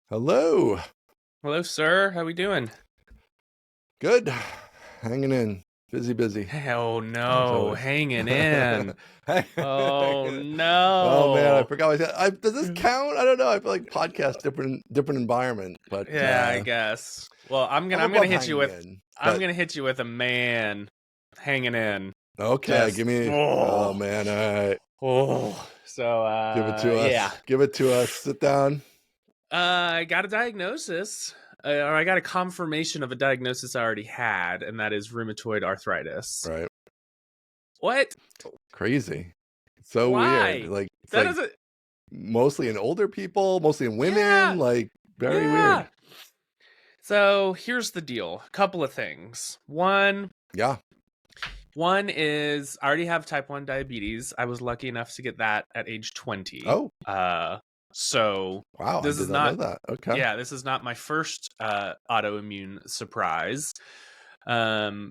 Hello. Hello, sir. How we doing? Good. Hanging in. Busy. Oh As no, always. hanging in. Hanging Oh in. Oh man, I no. forgot. Does this count? I don't know. I feel like podcast different environment, but Yeah, I guess. Well, I'm I'm gonna I'm gonna above hit you hanging with in. I'm But gonna hit you with a man hanging in. okay, Just give me. Oh oh man, all right. so Give it to yeah. us. Give it to us. Sit down. I got a diagnosis. Or I got a confirmation of a diagnosis I already had, and that is rheumatoid arthritis. Right. What? Crazy. So weird. Why? Like it's That like doesn't. mostly in older people, mostly in women. Yeah. Like very Yeah. weird. So here's the deal. A couple of things. One Yeah. is I already have type 1 diabetes. I was lucky enough to get that at age 20. Oh. So Wow, I this is did not know not that. Okay. this is not my first autoimmune surprise. Um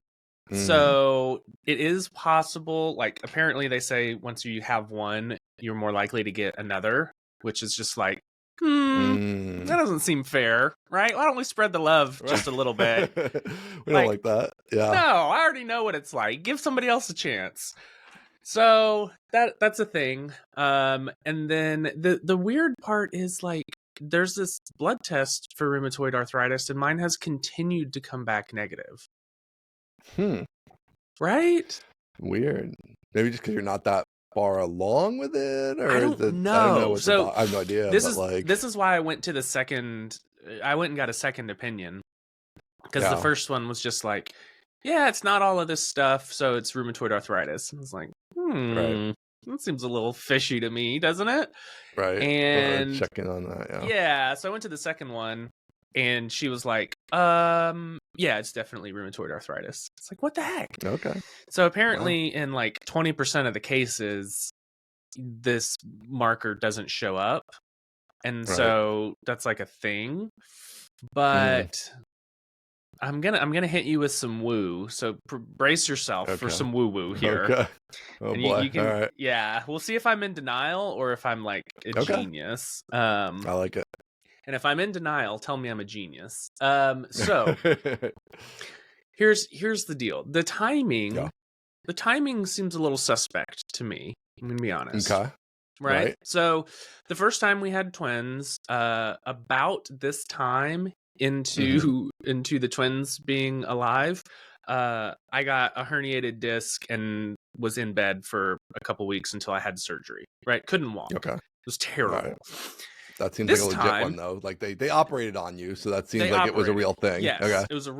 Mm. so it is possible, like apparently they say once you have one, you're more likely to get another, which is just like that Mm. doesn't seem fair, right? Why don't we spread the love just a little bit? We don't Like, like that. no, Yeah. I already know what it's like. Give somebody else a chance. So that's a thing. And then the weird part is like there's this blood test for rheumatoid arthritis, and mine has continued to come back negative. Hmm. Right? Weird. Maybe just because you're not that far along with it, or I is don't it? I don't know know. what So I have no idea. this But is like, this is why I went to the second. I went and got a second opinion because the yeah, first one was just like, yeah, it's not all of this stuff, so it's rheumatoid arthritis. And I was like, right, that seems a little fishy to me, doesn't it? right. And Check in on that. Yeah. yeah, so I went to the second one, and she was like, yeah, it's definitely rheumatoid arthritis. It's like, what the heck? Okay. So apparently in like 20% of the cases, this marker doesn't show up. And Right. so that's like a thing. Mm. But I'm gonna hit you with some woo. So brace yourself for Okay. some woo woo here. Okay. Oh And boy. you can, All right. yeah, we'll see if I'm in denial or if I'm like a Okay. genius. I like it. And if I'm in denial, tell me I'm a genius. So here's the deal. The timing seems a little suspect to me. I'm gonna be honest. Okay. Right? So the first time we had twins, about this time into the twins being alive, I got a herniated disc and was in bed for a couple weeks until I had surgery. Right? Couldn't walk. Okay. It was terrible. Right. That seems This like a legit time, one though. Like they operated on you, so that seems they like it was a operated. real thing. Yes, Okay. it was a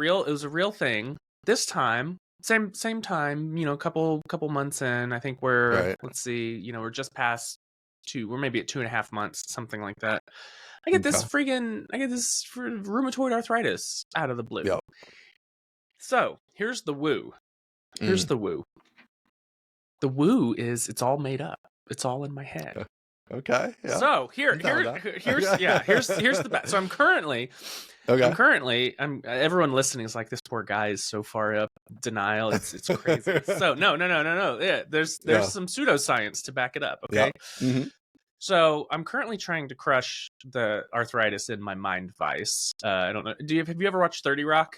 real thing. This time, same time, you know, couple months in, I think we're let's see, you know, we're just past we're maybe at 2.5 months, something like that. I get this rheumatoid arthritis out of the blue. Yep. So here's the woo. Here's the woo. The woo is it's all made up. It's all in my head. Okay. Yeah. So here's the best. So I'm currently everyone listening is like, this poor guy is so far up denial. It's crazy. So no. Yeah, there's some pseudoscience to back it up. Okay. Yeah. Mm-hmm. So I'm currently trying to crush the arthritis in my Mind Vise. I don't know. Have you ever watched 30 Rock?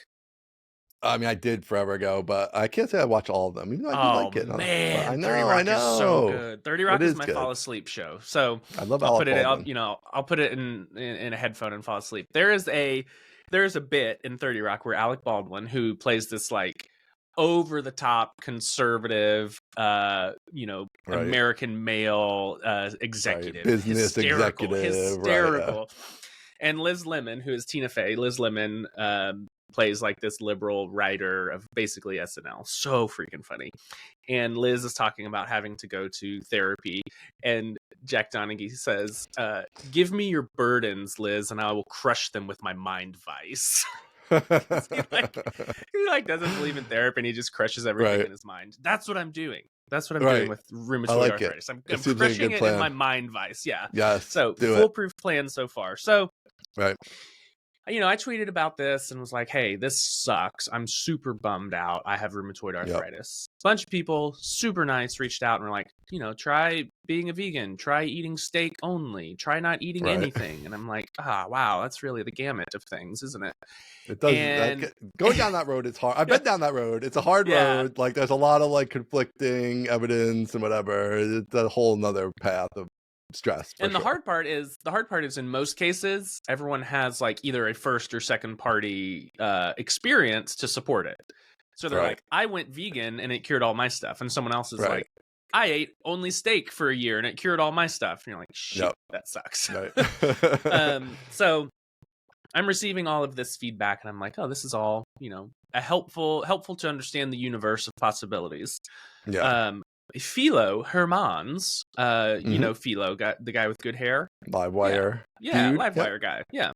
I mean, I did forever ago, but I can't say I watch all of them. Even though I do like it. Man, I know. 30 Rock is so good. 30 Rock is my good. fall asleep show. So I love I'll Alec put it. Baldwin. I'll put it in a headphone and fall asleep. There is a bit in 30 Rock where Alec Baldwin, who plays this like over the top conservative, American male executive, business hysterical. Right, And Liz Lemon, who is Tina Fey, Liz Lemon plays like this liberal writer of basically SNL. So freaking funny. And Liz is talking about having to go to therapy, and Jack Donaghy says, "Give me your burdens, Liz, and I will crush them with my Mind Vise." he doesn't believe in therapy, and he just crushes everything in his mind. That's what I'm doing. That's what I'm doing with rheumatoid arthritis. I'm crushing it in my Mind Vise. Yeah. Yes. So foolproof plan so far. So right. You know, I tweeted about this and was like, hey, this sucks. I'm super bummed out. I have rheumatoid arthritis. bunch of people, super nice, reached out and were like, try being a vegan, try eating steak only, try not eating Right. anything. And I'm like, wow, that's really the gamut of things, isn't it? It does And going down that road, it's hard. I've been down that road. It's a hard yeah. road. Like there's a lot of like conflicting evidence and whatever. It's a whole nother path of stress for And the sure. hard part is in most cases, everyone has like either a first or second party experience to support it. So they're Right. like, I went vegan and it cured all my stuff. And someone else is Right. like, I ate only steak for a year and it cured all my stuff. And you're like, shit, Yep. that sucks. Right. So I'm receiving all of this feedback and I'm like, oh, this is all, a helpful to understand the universe of possibilities. Yeah. Philo Hermans, Philo, the guy with good hair. Live wire. Yeah, dude. Livewire guy. Yeah.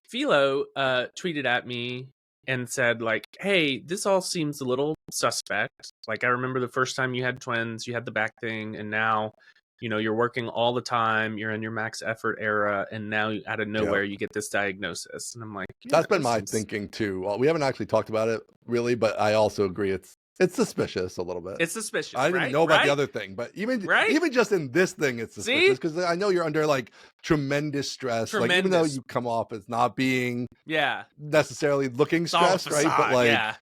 Philo tweeted at me and said, like, hey, this all seems a little suspect. Like, I remember the first time you had twins, you had the back thing, and now, you're working all the time, you're in your max effort era, and now out of nowhere you get this diagnosis. And I'm like, that's been my thinking too. Well, we haven't actually talked about it really, but I also agree it's suspicious a little bit. It's suspicious. I didn't even know about the other thing, but even just in this thing, it's suspicious because I know you're under like tremendous stress. Like even though you come off as not being necessarily looking stressed, right? But like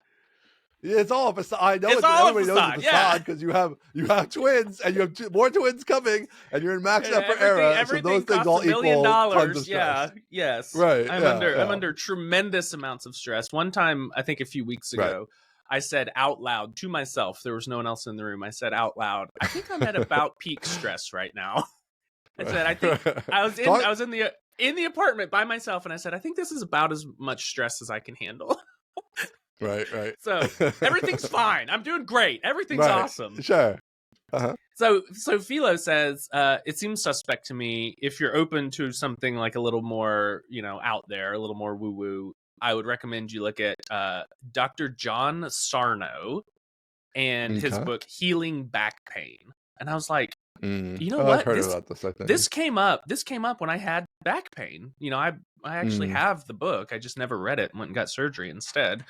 it's all a facade. I know everybody knows it's a facade because you have twins and you have more twins coming and you're in max effort era. So those things all equal tons of stress. Yes. Right. I'm under tremendous amounts of stress. One time, I think a few weeks ago, I said out loud to myself, there was no one else in the room. I said out loud, I think I'm at about peak stress right now. I said, I think I was in the apartment by myself, and I said, I think this is about as much stress as I can handle. Right. So everything's fine. I'm doing great. Everything's awesome. Sure. So Philo says, it seems suspect to me. If you're open to something like a little more, out there, a little more woo-woo, I would recommend you look at Dr. John Sarno and his book Healing Back Pain. And I was like, you know what? I've heard about this, I think. This came up when I had back pain. I actually have the book. I just never read it and went and got surgery instead.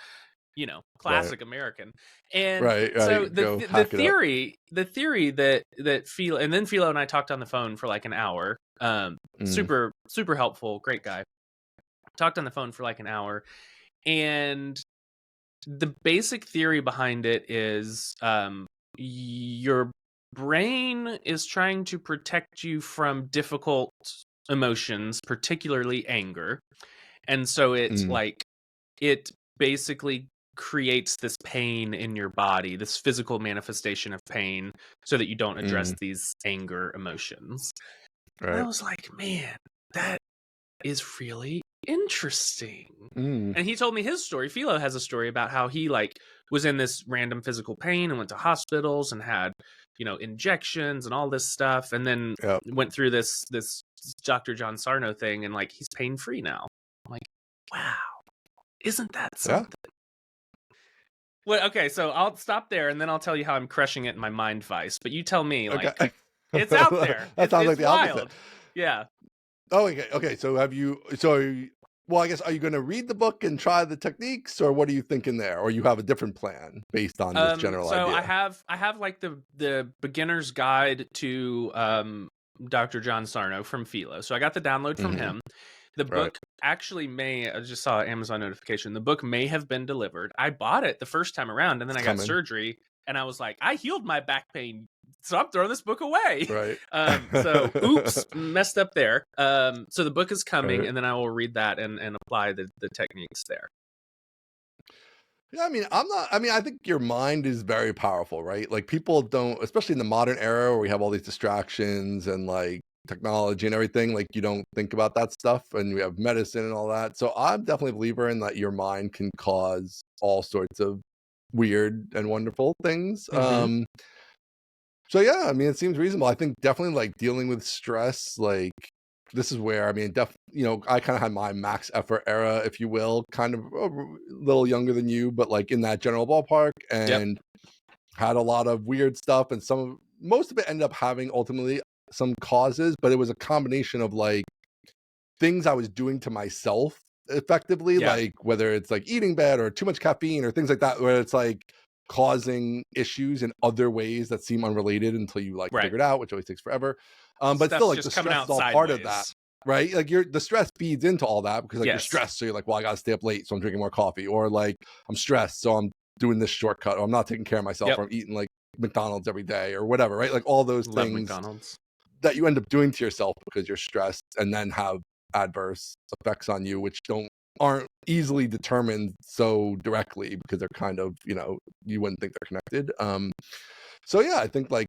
Classic American. And so the theory that Philo, and then Philo and I talked on the phone for like an hour. Super, super helpful. Great guy. Talked on the phone for like an hour, and the basic theory behind it is your brain is trying to protect you from difficult emotions, particularly anger, and so it basically creates this pain in your body, this physical manifestation of pain, so that you don't address these anger emotions. And I was like, man, that is really interesting. And he told me his story. Philo has a story about how he was in this random physical pain and went to hospitals and had injections and all this stuff, and then went through this Dr. John Sarno thing, and he's pain free now. I'm like, wow, isn't that something? Well, okay, so I'll stop there and then I'll tell you how I'm crushing it in my Mind Vise. But you tell me, it's out there. That sounds like the opposite. Yeah. Oh, okay. So well, I guess, are you going to read the book and try the techniques, or what are you thinking there? Or you have a different plan based on this general idea? So I have like the beginner's guide to Dr. John Sarno from Philo. So I got the download from him. The book actually I just saw an Amazon notification. The book may have been delivered. I bought it the first time around, and then I got surgery, and I was like, I healed my back pain, so I'm throwing this book away. Right. So oops, messed up there. So the book is coming, and then I will read that and apply the techniques there. Yeah, I think your mind is very powerful, right? Like people don't, especially in the modern era where we have all these distractions and technology and everything, you don't think about that stuff, and we have medicine and all that. So I'm definitely a believer in that your mind can cause all sorts of weird and wonderful things. So yeah, it seems reasonable. I think definitely dealing with stress, this is where, I kind of had my max effort era, if you will, kind of a little younger than you, but in that general ballpark, and had a lot of weird stuff, and most of it ended up having ultimately some causes, but it was a combination of things I was doing to myself effectively, whether it's eating bad or too much caffeine or things like that, where it's causing issues in other ways that seem unrelated until you like Right. figure it out, which always takes forever. But Stuff's still, like just the coming stress out is all part of that, sideways. right? Like the stress feeds into all that because like you're Yes. stressed, so you're like, well, I gotta stay up late, so I'm drinking more coffee, or like I'm stressed, so I'm doing this shortcut, or I'm not taking care of myself, Yep. or I'm eating like McDonald's every day, or whatever, right? Like all those Love things McDonald's. that you end up doing to yourself because you're stressed, and then have adverse effects on you, which aren't easily determined so directly because they're kind of, you know, you wouldn't think they're connected. So yeah, I think like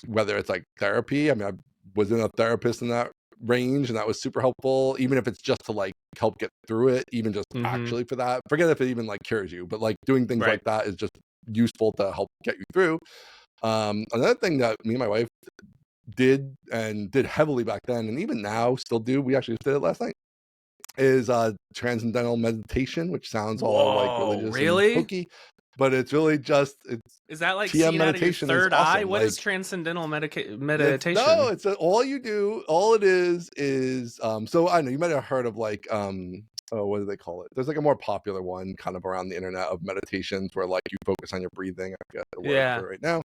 whether it's like therapy, I mean, I was in a therapist in that range, and that was super helpful, even if it's just to like help get through it, even just actually for that. Forget if it even like cures you, but like doing things like that is just useful to help get you through. Another thing that me and my wife did heavily back then, and even now still do, we actually just did it last night, is transcendental meditation, which sounds all like religious and hokey, but it's really just is that like TM seeing out of your meditation is third eye? awesome. What Like, is transcendental meditation? it's all you do. All it is so I know you might have heard of like oh, what do they call it? There's like a more popular one kind of around the internet of meditations where like you focus on your breathing. I forget the word for it right now,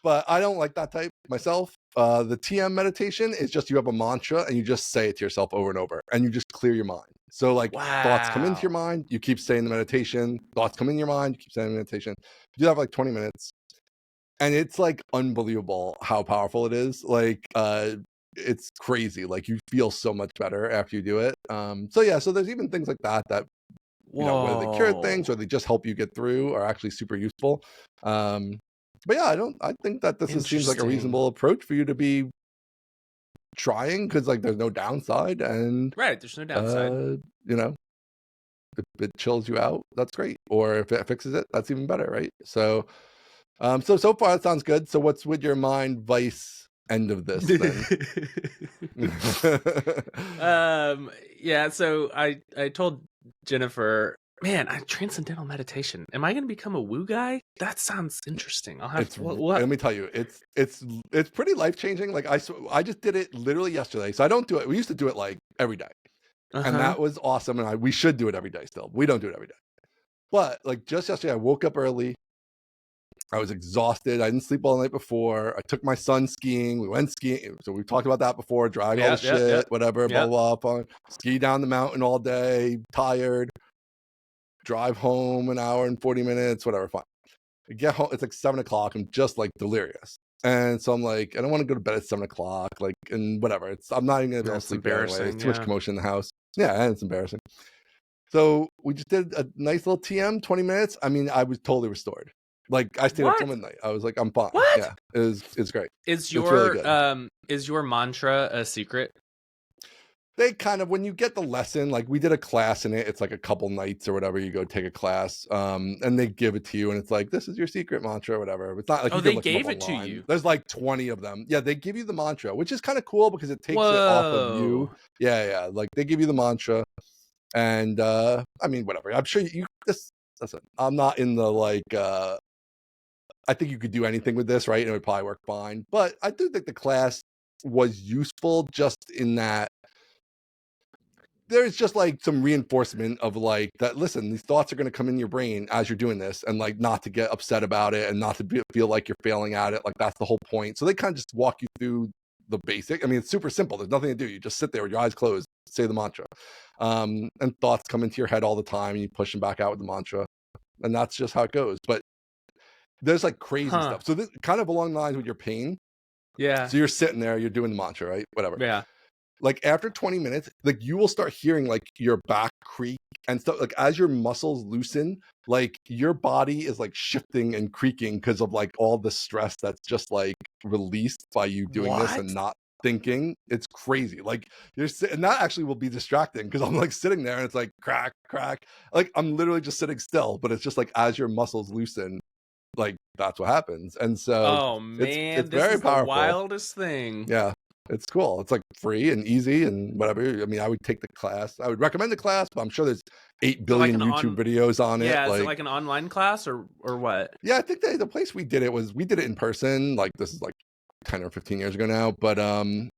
but I don't like that type myself. The TM meditation is just you have a mantra and you just say it to yourself over and over, and you just clear your mind. So like thoughts come into your mind, you keep saying the meditation. Thoughts come in your mind, you keep saying the meditation. You do that for like 20 minutes, and it's like unbelievable how powerful it is. Like it's crazy. Like you feel so much better after you do it. So yeah, so there's even things like that you know, whether they cure things or they just help you get through, are actually super useful. But yeah, I think that seems like a reasonable approach for you to be trying, because like there's no downside, and there's no downside. You know, if it chills you out, that's great. Or if it fixes it, that's even better, right? So so far it sounds good. So what's with your Mind Vise end of this thing? Yeah, so I told Jennifer, man, transcendental meditation. Am I going to become a woo guy? That sounds interesting. I'll have let me tell you, it's pretty life-changing. Like I just did it literally yesterday. So I don't do it. We used to do it like every day. And that was awesome, and we should do it every day still. We don't do it every day. But like just yesterday, I woke up early. I was exhausted. I didn't sleep all the night before. I took my son skiing. We went skiing. So we talked about that before. Drag all the shit, whatever, blah, blah. Ski down the mountain all day, tired. Drive home an hour and 40 minutes, whatever, fine. I get home. It's like 7 o'clock. I'm just like delirious. And so I'm like, I don't want to go to bed at 7 o'clock. Like, and whatever. I'm not even going to be able to sleep anyway. There's too much commotion in the house. Yeah, and it's embarrassing. So we just did a nice little TM, 20 minutes. I mean, I was totally restored. Like I stayed up till midnight. I was like, I'm fine. What? Yeah, it's great. Is your really good. Is your mantra a secret? They kind of, when you get the lesson, like we did a class in it, it's like a couple nights or whatever, you go take a class, and they give it to you, and it's like, this is your secret mantra or whatever. It's not like they gave it to you. There's like 20 of them. Yeah, they give you the mantra, which is kind of cool because it takes it off of you. Yeah, like they give you the mantra, and I mean, whatever. I'm sure listen, I'm not in the like I think you could do anything with this, right? And it would probably work fine. But I do think the class was useful just in that there's just like some reinforcement of like that, listen, these thoughts are going to come in your brain as you're doing this, and like not to get upset about it and not to feel like you're failing at it. Like that's the whole point. So they kind of just walk you through the basic. I mean, it's super simple. There's nothing to do. You just sit there with your eyes closed, say the mantra. And thoughts come into your head all the time, and you push them back out with the mantra. And that's just how it goes. But there's like crazy stuff. So this kind of along the lines with your pain. Yeah. So you're sitting there, you're doing the mantra, right? Whatever. Yeah. Like after 20 minutes, like you will start hearing like your back creak and stuff. Like as your muscles loosen, like your body is like shifting and creaking because of like all the stress that's just like released by you doing this and not thinking. It's crazy. Like and that actually will be distracting because I'm like sitting there and it's like crack, crack. Like I'm literally just sitting still, but it's just like as your muscles loosen, like that's what happens. And so it's this very is powerful. The wildest thing. Yeah. It's cool. It's like free and easy and whatever. I mean, I would take the class. I would recommend the class, but I'm sure there's 8 billion YouTube videos on it. Yeah, is it like an online class or what? Yeah, I think the place we did it in person. Like this is like 10 or 15 years ago now, but I'm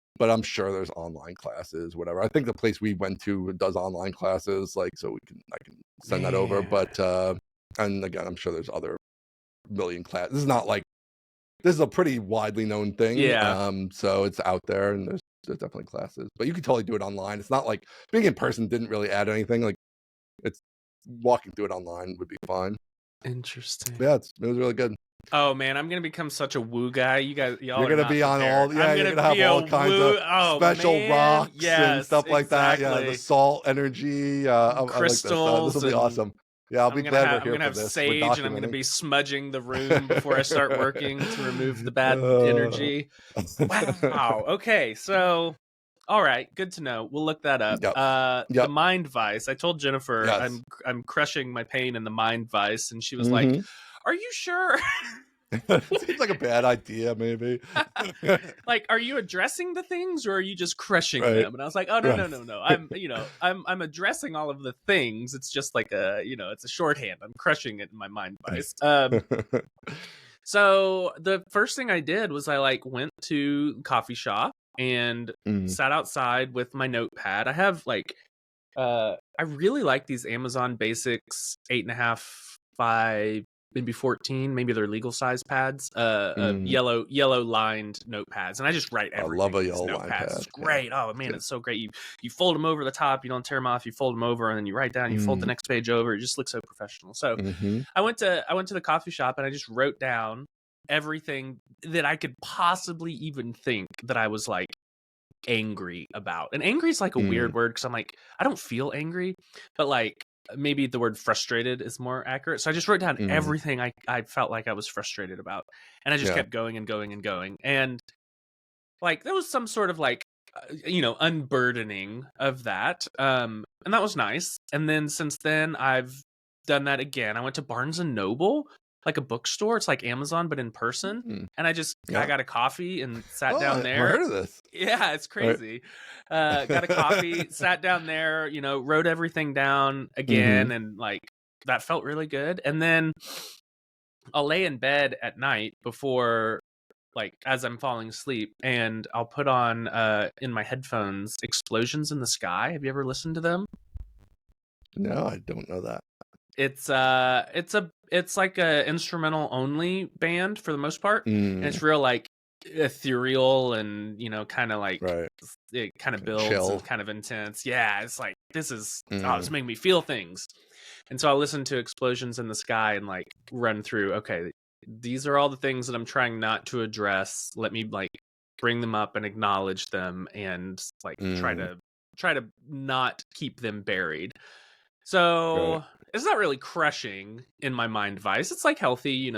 sure there's online classes, whatever. I think the place we went to does online classes, like so I can send that over. But and again, I'm sure there's other million class. This is not like this is a pretty widely known thing. Yeah. So it's out there, and there's definitely classes, but you can totally do it online. It's not like being in person didn't really add anything. Like it's walking through it online would be fine. Interesting. But yeah, it was really good. Oh man, I'm gonna become such a woo guy. Y'all You're are gonna not be on prepared. all, yeah. I'm You're gonna gonna have be a all kinds of woo. Oh special man, rocks and yes, stuff like that. Yeah, the exactly. salt energy. I like this. This will Crystals, be and awesome. Yeah, I'll be glad we're I'm here gonna for have this. We're sage, and I'm gonna documenting. be smudging the room before I start working to remove the bad energy. Wow. Okay, so all right, good to know. We'll look that up. Yep. The Yep. Mind Vise. I told Jennifer Yes. I'm crushing my pain in the Mind Vise, and she was like, Mm-hmm. "Are you sure?" Seems like a bad idea, maybe. Like, are you addressing the things, or are you just crushing Right. them? And I was like, oh no, Right. no, no, no. I'm addressing all of the things. It's just like it's a shorthand. I'm crushing it in my Mind Vise. So the first thing I did was I like went to the coffee shop and Mm, sat outside with my notepad. I have like I really like these Amazon Basics 8.5 by maybe 14, maybe they're legal size pads, mm. yellow lined notepads, and I just write I love everything a in these yellow line notepads. pad. It's Yeah, great. Oh it's man, good. it's so great. You fold them over the top, you don't tear them off. You fold them over, and then you write down. You fold the Mm, next page over. It just looks so professional. So mm-hmm. I went to the coffee shop and I just wrote down everything that I could possibly even think that I was like angry about. And angry is like a Mm, weird word because I'm like, I don't feel angry, but like maybe the word frustrated is more accurate. So I just wrote down mm. everything I felt like I was frustrated about. And I just Yeah. kept going and going and going. And like there was some sort of like unburdening of that. And that was nice. And then since then I've done that again. I went to Barnes and Noble, like a bookstore. It's like Amazon but in person. Mm, And I yeah. got a coffee and sat Oh, down I haven't there. heard of this. Yeah, it's Right. crazy. Got a coffee, sat down there, wrote everything down Mm-hmm. again, and like that felt really good. And then I'll lay in bed at night before, like, as I'm falling asleep, and I'll put on in my headphones Explosions in the Sky. Have you ever listened to them? No, I don't know that. It's like a instrumental only band for the most part, and Mm, it's real like ethereal and kind of like right. it kind of Kinda builds and chill. kind of intense. Yeah, it's like this is it's Mm, making me feel things. And so I'll listen to Explosions in the Sky and like run through, okay, these are all the things that I'm trying not to address. Let me like bring them up and acknowledge them and like mm, try to not keep them buried. right. So it's not really crushing in my Mind Vice. It's like healthy,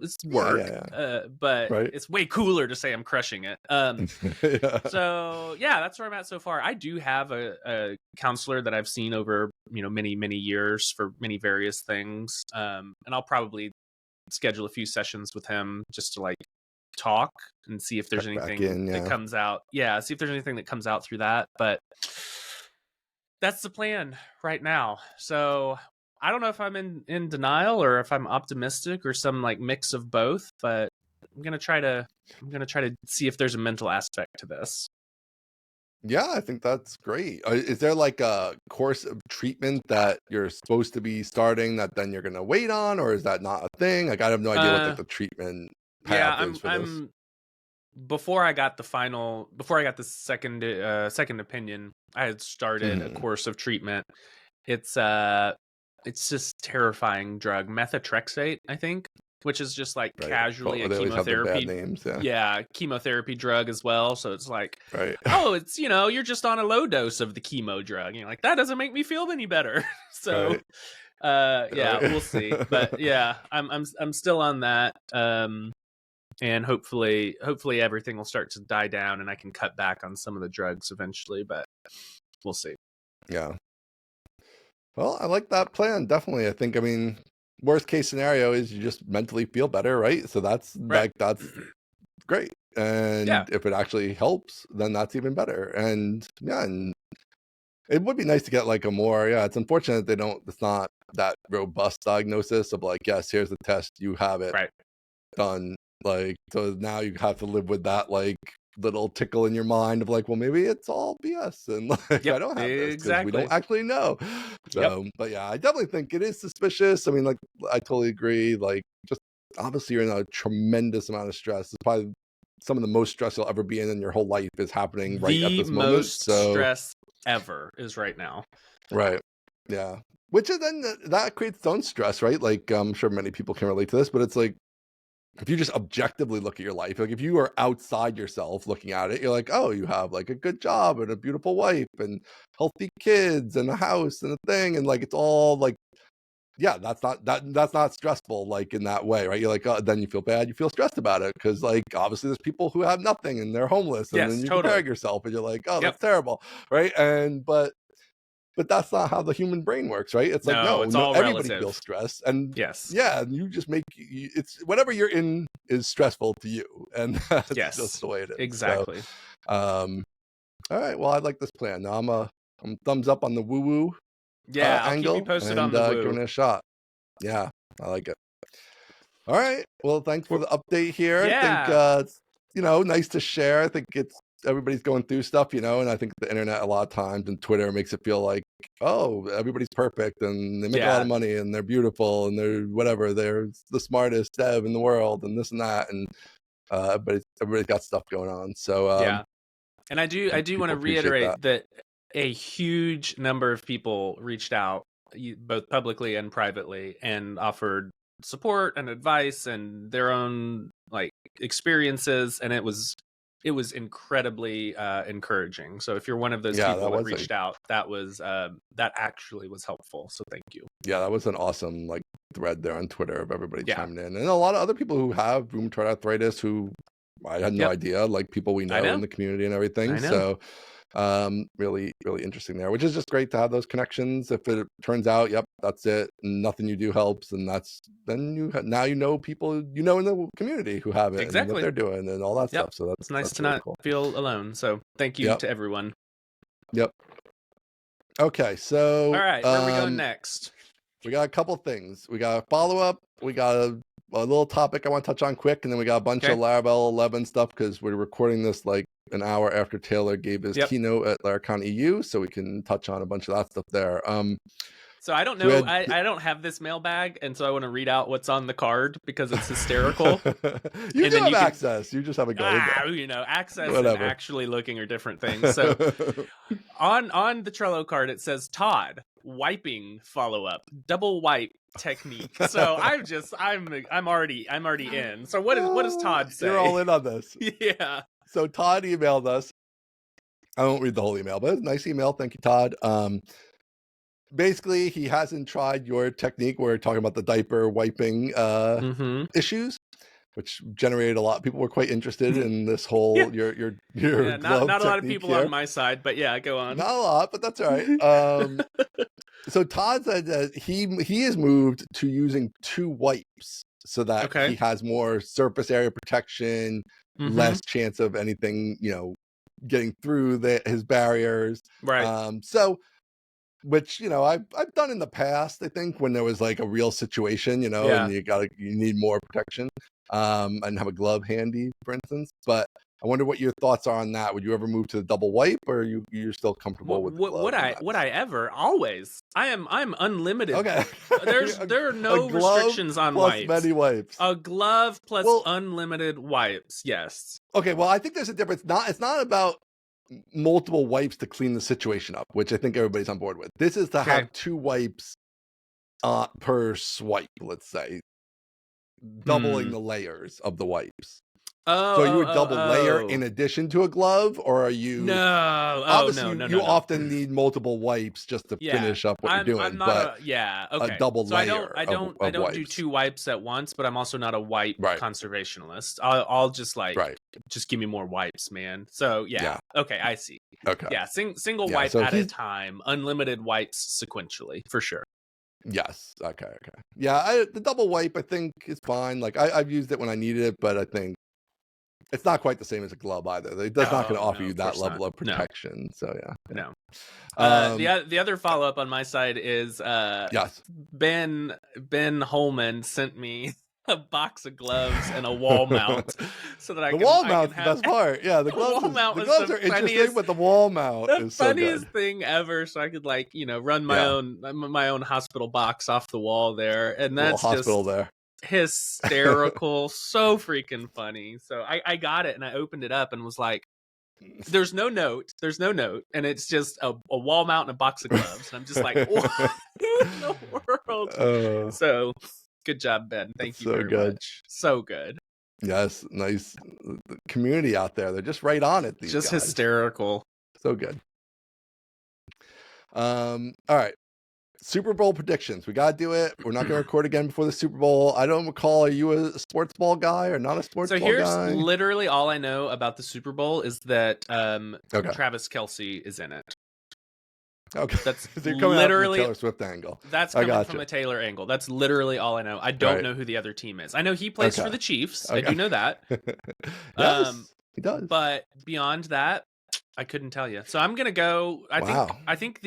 it's Yeah, work. yeah, yeah. But Right. it's way cooler to say I'm crushing it. Yeah. So yeah, that's where I'm at so far. I do have a counselor that I've seen over, many, many years for many various things. And I'll probably schedule a few sessions with him just to like talk and see if there's Check back anything in, that yeah. comes out. Yeah, see if there's anything that comes out through that. But that's the plan right now. So I don't know if I'm in denial or if I'm optimistic or some like mix of both, but I'm gonna try to see if there's a mental aspect to this. Yeah, I think that's great. Is there like a course of treatment that you're supposed to be starting that then you're gonna wait on, or is that not a thing? Like, I have no idea what like Uh the treatment yeah, path is for this. I'm before I got the second opinion, I had started a Mhm. course of treatment. It's it's just terrifying drug, methotrexate, I think, which is just like Right. casually a They always have the bad chemotherapy. names. Yeah. Yeah, chemotherapy drug as well. So it's like, Right. oh, it's you're just on a low dose of the chemo drug. And you're like, that doesn't make me feel any better. So Right. yeah, Right. we'll see. But yeah, I'm still on that. And hopefully everything will start to die down and I can cut back on some of the drugs eventually, but we'll see. Yeah. Well, I like that plan. Definitely. I mean, worst case scenario is you just mentally feel better, right? So that's Right. like that's great. Yeah. And if it actually helps, then that's even better. And yeah, and it would be nice to get like a more, yeah, it's unfortunate it's not that robust diagnosis of like, yes, here's the test, you have it Right. done. Like, so now you have to live with that like little tickle in your mind of like, well, maybe it's all BS and like I Yep. don't have this because we Exactly. don't actually know. Yep. So, but yeah, I definitely think it is suspicious. I mean, like, I totally agree. Like, just obviously you're in a tremendous amount of stress. It's probably some of the most stress you'll ever be in your whole life is happening right at The this moment. most So, stress ever is right now. right. Yeah. Which is then that creates its own stress, right? Like, I'm sure many people can relate to this, but it's like, if you just objectively look at your life, like if you are outside yourself looking at it, you're like, oh, you have like a good job and a beautiful wife and healthy kids and a house and a thing. And like, it's all like, yeah, that's not stressful, like in that way, right? You're like, oh, then you feel bad, you feel stressed about it because like obviously there's people who have nothing and they're homeless, and then Yes, you totally. compare yourself and you're like, oh, Yep. that's terrible, right? And but that's not how the human brain works, right? It's like, No, it's no, all everybody relative. feels stress, and Yes. yeah, and you just make it's whatever you're in is stressful to you, and that's Yes. just the way it is. Exactly. So, all right, well, I like this plan. Now I'm thumbs up on the woo woo Yeah, I'll keep angle you posted and on the giving woo. it a shot. Yeah, I like it. All right. Well, thanks for the update here. I think Yeah. it's nice to share. I think it's everybody's going through stuff, and I think the internet a lot of times and Twitter makes it feel like, oh, everybody's perfect and they make a lot of Yeah. money and they're beautiful and they're whatever, they're the smartest dev in the world and this and that, and but everybody's got stuff going on. So Yeah. And I do people want to appreciate reiterate that a huge number of people reached out, both publicly and privately, and offered support and advice and their own like experiences, and it was incredibly encouraging. So if you're one of those people that reached out, that actually was helpful. So thank you. Yeah, that was an awesome like thread there on Twitter of everybody chiming in, and a lot of other people who have rheumatoid arthritis who I had no idea, like people we know in the community and everything. So really, really interesting there, which is just great to have those connections. If it turns out, yep, that's it, nothing you do helps, and then now you know people in the community who have it and what they're doing and all that stuff. So it's nice to really not cool. feel alone. So thank you to everyone. Yep. Okay, so all right, where are we going next? We got a couple things. We got a follow-up. We got a little topic I want to touch on quick, and then we got a bunch of Laravel 11 stuff because we're recording this like an hour after Taylor gave his keynote at Laracon EU, so we can touch on a bunch of that stuff there. So I don't know. I don't have this mailbag, and so I want to read out what's on the card because it's hysterical. You do have access. You just haven't gone in there. Access and actually looking are different things. So on the Trello card it says Todd wiping follow-up, double wipe technique. So I'm already in. So what does Todd say? You're all in on this. Yeah. So Todd emailed us. I won't read the whole email, but it's a nice email. Thank you, Todd. Basically, he hasn't tried your technique. We're talking about the diaper wiping issues, which generated a lot. People were quite interested in this whole your glove not a lot of people here. on my side, but yeah, go on. Not a lot, but that's all right. So Todd said that he has moved to using 2 wipes so that he has more surface area protection, less chance of anything getting through his barriers. Right. So. Which I've done in the past. I think when there was like a real situation, and you need more protection, and have a glove handy, for instance. But I wonder what your thoughts are on that. Would you ever move to the double wipe, or you're still comfortable with the glove? Would I ever? Always. I'm unlimited. Okay. There are no restrictions on plus wipes. Many wipes. A glove plus unlimited wipes. Yes. Okay. Well, I think there's a difference. It's not about multiple wipes to clean the situation up, which I think everybody's on board with. This is to have 2 wipes per swipe, let's say, doubling the layers of the wipes. So you would double layer in addition to a glove, or are you? No. Obviously, No. You often need multiple wipes just to finish up what you're doing. A double so layer. I don't wipes. do 2 wipes at once, but I'm also not a wipe conservationalist. I'll just just give me more wipes, man. So okay, I see. Okay, single wipe at a time, unlimited wipes sequentially for sure. Yes. Okay. Yeah, the double wipe I think is fine. Like I've used it when I needed it, but I think it's not quite the same as a glove either. It's not going to offer you that level of protection. So No. The other follow up on my side is Ben Holman sent me a box of gloves and a wall mount so that the wall mount's the best part. Yeah, the gloves are interesting, but the wall mount is so good. The funniest thing ever. So I could run my own hospital box off the wall there, and that's hospital there. hysterical, so freaking funny. So I got it and I opened it up and was like, there's no note, and it's just a wall mount and a box of gloves, and I'm just like, what in the world? So good job, Ben. Thank you so very good. much. So good. Yes, nice community out there. They're just right on it. These just guys. Hysterical. So good. All right. Super Bowl predictions. We gotta do it. We're not gonna record again before the Super Bowl. I don't recall. Are you a sports ball guy or not a sports ball guy? So here's literally all I know about the Super Bowl is that Travis Kelce is in it. Okay, that's so you're coming literally out from a Taylor Swift angle. That's coming from a Taylor angle. That's literally all I know. I don't know who the other team is. I know he plays for the Chiefs. I do know that. Yes, he does. But beyond that, I couldn't tell you. So I'm gonna go. I think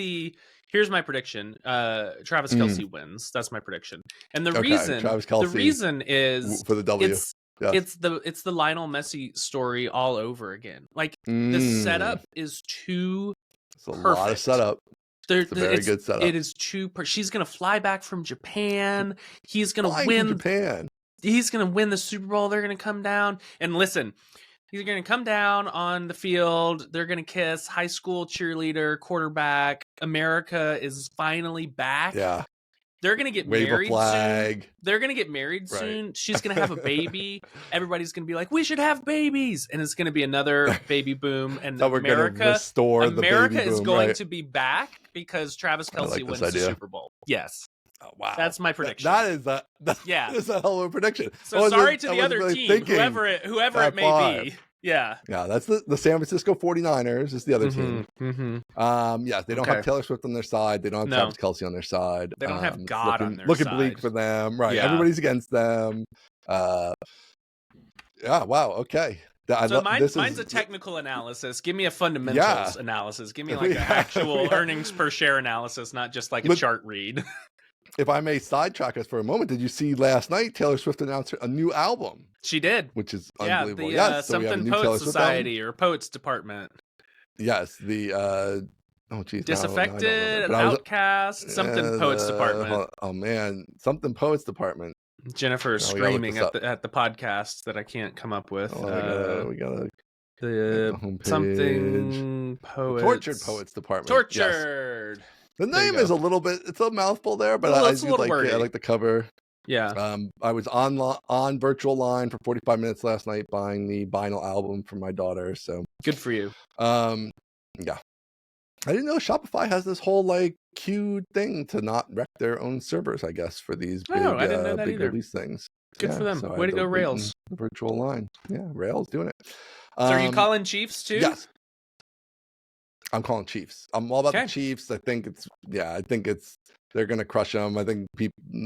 here's my prediction. Travis Kelce wins. That's my prediction. And the reason is for the W. It's the Lionel Messi story all over again. Like the setup is too perfect. A lot of setup. It's a very good setup. It is too. She's gonna fly back from Japan. He's gonna win. Japan. He's gonna win the Super Bowl. They're gonna come down and listen. He's going to come down on the field. They're going to kiss. High school cheerleader, quarterback. America is finally back. Yeah. They're going to get married soon. They're going to get married soon. She's going to have a baby. Everybody's going to be like, we should have babies. And it's going to be another baby boom. And America is going to be back because Travis Kelce wins the Super Bowl. Yes. Oh, wow. That's my prediction. That is a hell of a prediction. So sorry to the other team, whoever it may be. Yeah. Yeah, that's the San Francisco 49ers is the other team. Yeah, they don't have Taylor Swift on their side. They don't have Travis Kelce on their side. They don't have God on their side. Looking bleak for them. Right. Yeah. Everybody's against them. Yeah, wow. Okay. Mine's a technical analysis. Give me a fundamentals analysis. Give me like an actual earnings per share analysis, not just like a chart read. If I may sidetrack us for a moment, did you see last night Taylor Swift announced a new album? She did, which is unbelievable. Something Poets Society or Poets Department. Yes, the Disaffected, Outcast, something Poets Department. Oh man, something Poets Department. Jennifer is screaming at the podcast that I can't come up with. We gotta the something Poets. Tortured Poets Department. Tortured. Yes. The name is a little bit, it's a mouthful there, but I do like it. I like the cover. Yeah. I was on virtual line for 45 minutes last night buying the vinyl album for my daughter. So good for you. Yeah. I didn't know Shopify has this whole like queue thing to not wreck their own servers, I guess, for these big, I didn't know that big either. release things. Good for them. Way to go, Rails. The virtual line. Yeah, Rails doing it. So are you calling Chiefs too? Yes. I'm calling Chiefs. I'm all about the Chiefs. I think they're going to crush them. I think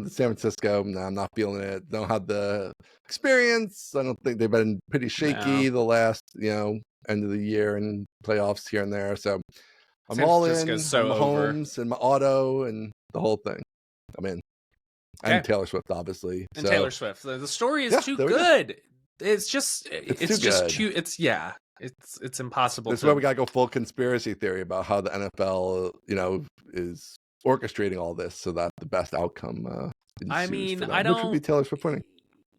San Francisco, I'm not feeling it. Don't have the experience. I don't think they've been pretty shaky the last, end of the year and playoffs here and there. So I'm all in. Mahomes and my auto and the whole thing. I'm in. And Taylor Swift, obviously. And Taylor Swift. The story is too good. It's just too. It's impossible. This is where we gotta go full conspiracy theory about how the NFL, is orchestrating all this so that the best outcome. Which would be Taylor Swift winning.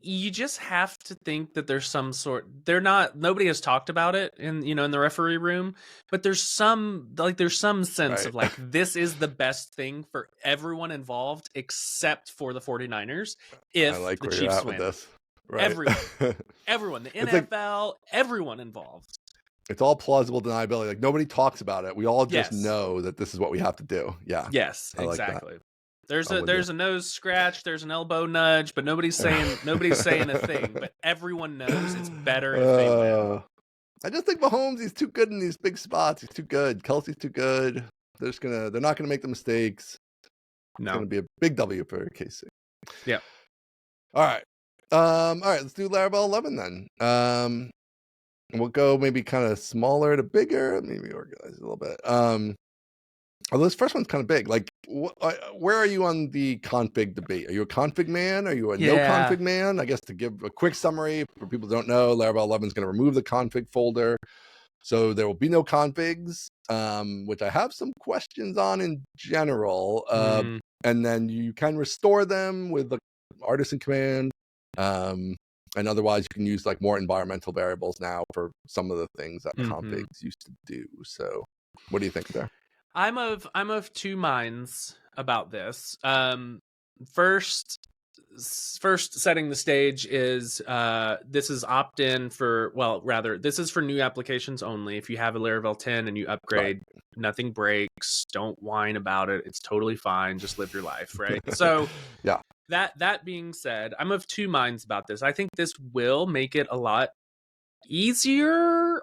You just have to think that there's some sort. Nobody has talked about it in the referee room, but there's some sense of like this is the best thing for everyone involved except for the 49ers. If the Chiefs win. This. Right. Everyone, the NFL, everyone involved. It's all plausible deniability. Like nobody talks about it. We all just know that this is what we have to do. Yeah. Yes, exactly. There's a nose scratch. There's an elbow nudge, but nobody's saying a thing. But everyone knows it's better if they win. I just think Mahomes, he's too good in these big spots. He's too good. Kelsey's too good. They're not gonna make the mistakes. No. It's gonna be a big W for KC. Yeah. All right. Let's do Laravel 11 then. We'll go maybe kind of smaller to bigger, maybe organize a little bit. Although this first one's kind of big. Like, where are you on the config debate? Are you a config man? Are you a no config man? I guess to give a quick summary for people who don't know, Laravel 11 is going to remove the config folder. So there will be no configs, which I have some questions on in general. And then you can restore them with the artisan command. And otherwise, you can use like more environmental variables now for some of the things that Mm-hmm. configs used to do. So, what do you think there? I'm of two minds about this. First, first setting the stage is this is opt-in for, well, rather this is for new applications only. If you have a Laravel 10 and you upgrade, nothing breaks. Don't whine about it. It's totally fine. Just live your life, right? So Yeah. that being said, I'm of two minds about this. I think this will make it a lot easier.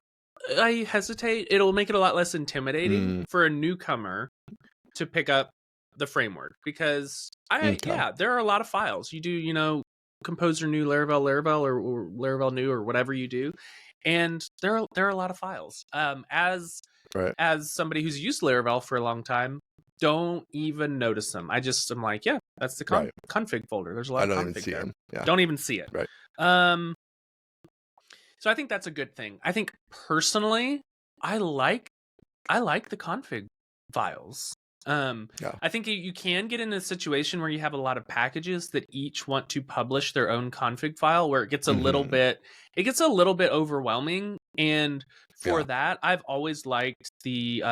I hesitate. It'll make it a lot less intimidating for a newcomer to pick up the framework, because Okay. there are a lot of files. You do, Composer new Laravel or Laravel new or whatever you do, and there are a lot of files. Right. As somebody who's used Laravel for a long time, don't even notice them. I'm like, yeah, that's the Right. config folder. There's a lot I of don't even config see there. him. Yeah. Don't even see it. Right. So I think that's a good thing. I think personally, I like the config files. Yeah. I think you can get in a situation where you have a lot of packages that each want to publish their own config file, where it gets a little bit overwhelming. And for Yeah. that, I've always liked the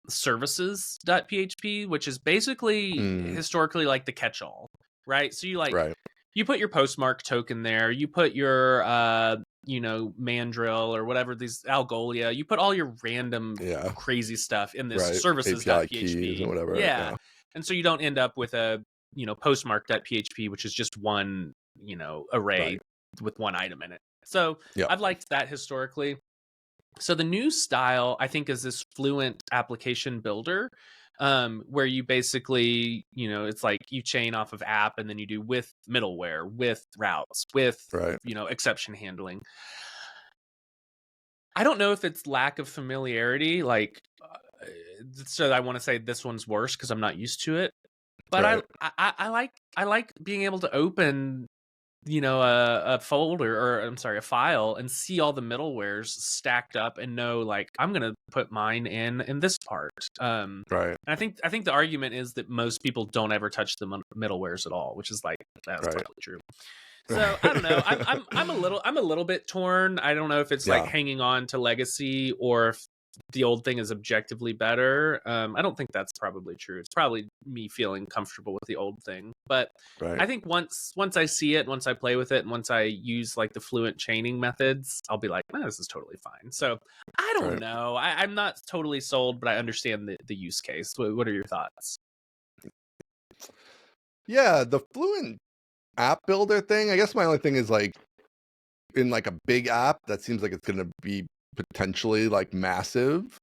services.php, which is basically historically like the catch-all, right? So Right. you put your postmark token there, you put your mandrill or whatever, these Algolia, you put all your random crazy stuff in this Right. services.php API keys and whatever. yeah. And so you don't end up with a postmark.php, which is just one array with one item in it. So I've liked that historically. So the new style, I think, is this Fluent application builder, where you basically, it's like you chain off of app, and then you do with middleware, with routes, with exception handling. I don't know if it's lack of familiarity, so I want to say this one's worse because I'm not used to it. But I like being able to open a folder, or I'm sorry, a file, and see all the middlewares stacked up and know, like, I'm gonna put mine in this part. And I think the argument is that most people don't ever touch the middlewares at all, which is like, that's probably true. So I don't know. I'm a little bit torn. I don't know if it's like hanging on to legacy, or if the old thing is objectively better. I don't think that's probably true. It's probably me feeling comfortable with the old thing. But I think once I see it, once I play with it, and once I use like the Fluent chaining methods, I'll be like, this is totally fine. So I don't know. I'm not totally sold, but I understand the use case. What are your thoughts? Yeah, the Fluent app builder thing, I guess my only thing is, like, in like a big app that seems like it's going to be potentially like massive,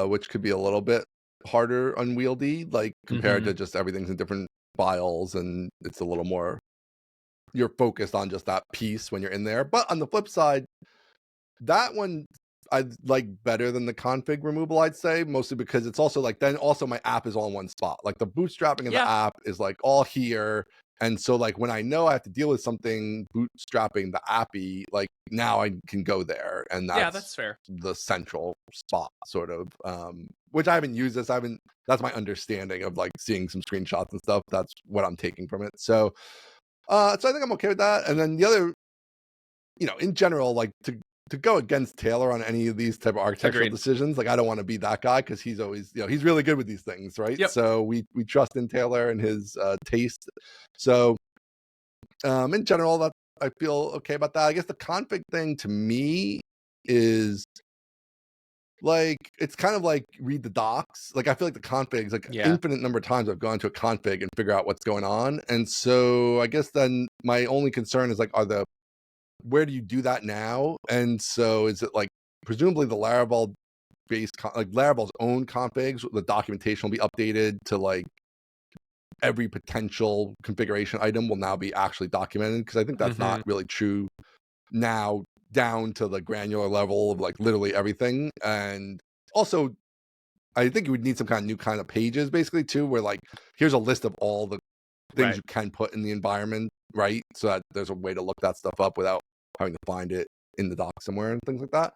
which could be a little bit harder unwieldy, like compared to just everything's in different files, and it's a little more, you're focused on just that piece when you're in there. But on the flip side, that one I like better than the config removal, I'd say, mostly because it's also like, then also my app is all in one spot. Like the bootstrapping of the app is like all here. And so like when I know I have to deal with something bootstrapping the appy, like now I can go there, and that's fair. The central spot, sort of. Which I haven't used this. That's my understanding of like seeing some screenshots and stuff. That's what I'm taking from it. So I think I'm okay with that. And then the other, in general, like to go against Taylor on any of these type of architectural decisions, like I don't want to be that guy, because he's always, he's really good with these things, right? So we trust in Taylor and his taste. So in general, that I feel okay about that. I guess the config thing to me is like, it's kind of like read the docs. Like I feel like the configs, like infinite number of times I've gone to a config and figure out what's going on. And so I guess then my only concern is like, where do you do that now? And so is it like, presumably the Laravel based, like Laravel's own configs, the documentation will be updated to like every potential configuration item will now be actually documented? Because I think that's not really true now, down to the granular level of like literally everything. And also, I think you would need some kind of new kind of pages, basically, too, where like, here's a list of all the things you can put in the environment, right? So that there's a way to look that stuff up without having to find it in the doc somewhere and things like that.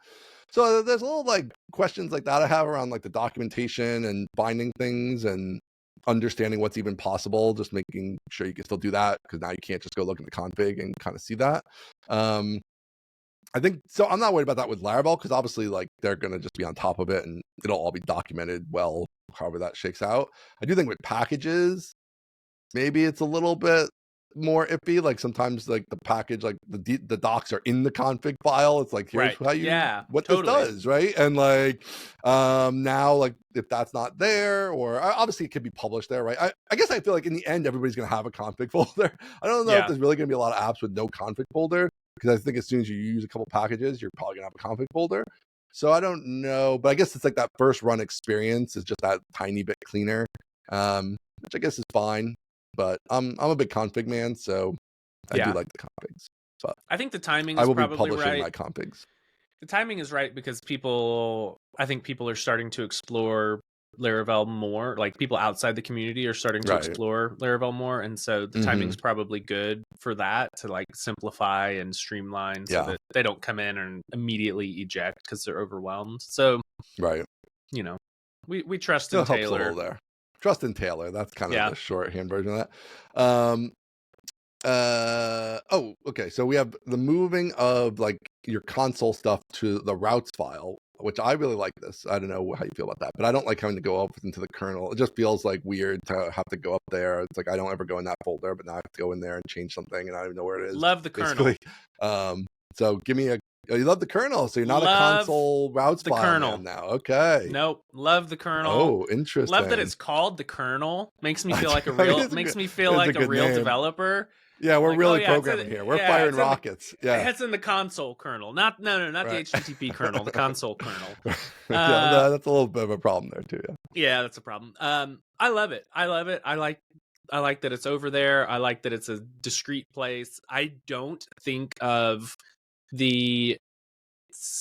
So there's a little like questions like that I have around like the documentation and finding things. And understanding what's even possible, just making sure you can still do that, because now you can't just go look in the config and kind of see that. I think so. I'm not worried about that with Laravel, because obviously like they're going to just be on top of it and it'll all be documented well, however that shakes out. I do think with packages, maybe it's a little bit more iffy. Like sometimes like the package, like the docs are in the config file. It's like, here's Right. how you, Yeah, what totally. this does, right? And like now, like if that's not there, or obviously it could be published there, right? I guess I feel like in the end, everybody's going to have a config folder. I don't know if there's really going to be a lot of apps with no config folder, because I think as soon as you use a couple packages, you're probably going to have a config folder. So I don't know, but I guess it's like that first run experience is just that tiny bit cleaner, which I guess is fine. But I'm a big config man, so I do like the configs. But I think the timing I is will be probably publishing right. my configs. The timing is right because I think people are starting to explore Laravel more. Like people outside the community are starting to explore Laravel more, and so the timing's probably good for that, to like simplify and streamline so that they don't come in and immediately eject because they're overwhelmed. So you know, we trust in Taylor there. Trust in Taylor. That's kind of the shorthand version of that. Okay. So we have the moving of like your console stuff to the routes file, which I really like this. I don't know how you feel about that, but I don't like having to go up into the kernel. It just feels like weird to have to go up there. It's like I don't ever go in that folder, but now I have to go in there and change something, and I don't even know where it is. Love the kernel. So give me you love the kernel, so you're not a console routes file kernel now. Okay. Nope. Love the kernel. Oh, interesting. Love that it's called the kernel. Makes me feel like a real developer. Yeah, we're like, really programming here. We're firing rockets. It's in the console kernel. Not the HTTP kernel, the console kernel. That's a little bit of a problem there too. Yeah, that's a problem. I love it. I like that it's over there. I like that it's a discrete place. I don't think of the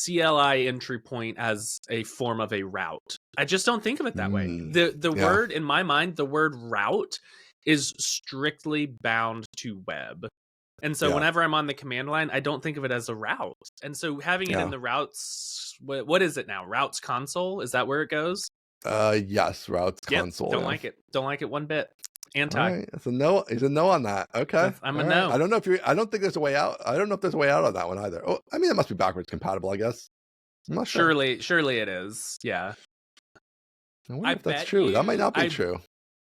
CLI entry point as a form of a route. I just don't think of it that way. The word in my mind, the word route is strictly bound to web. And so whenever I'm on the command line, I don't think of it as a route. And so having it in the routes, what is it now? Routes console? Is that where it goes? Yes, routes console. Don't like it. Don't like it one bit. Anti. All right. It's a no. He's a no on that. Okay. I'm a no. I don't know if I don't think there's a way out. I don't know if there's a way out on that one either. Oh, I mean, it must be backwards compatible, I guess. I'm not sure. Surely it is. Yeah. I wonder if that's true. That might not be true.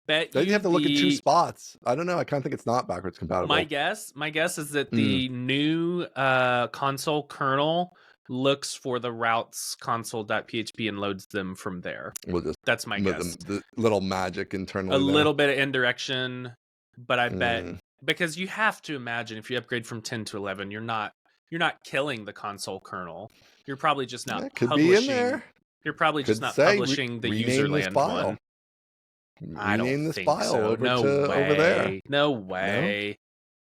Bet you have to look at two spots. I don't know. I kind of think it's not backwards compatible. My guess is that the new console kernel looks for the routes console.php and loads them from there. That's my guess. The little magic internally. A little bit of indirection, but I bet because you have to imagine if you upgrade from 10 to 11, you're not killing the console kernel. You're probably just not could publishing. Be in there. You're probably just not publishing the userland one. I don't this think file so. over there. No way.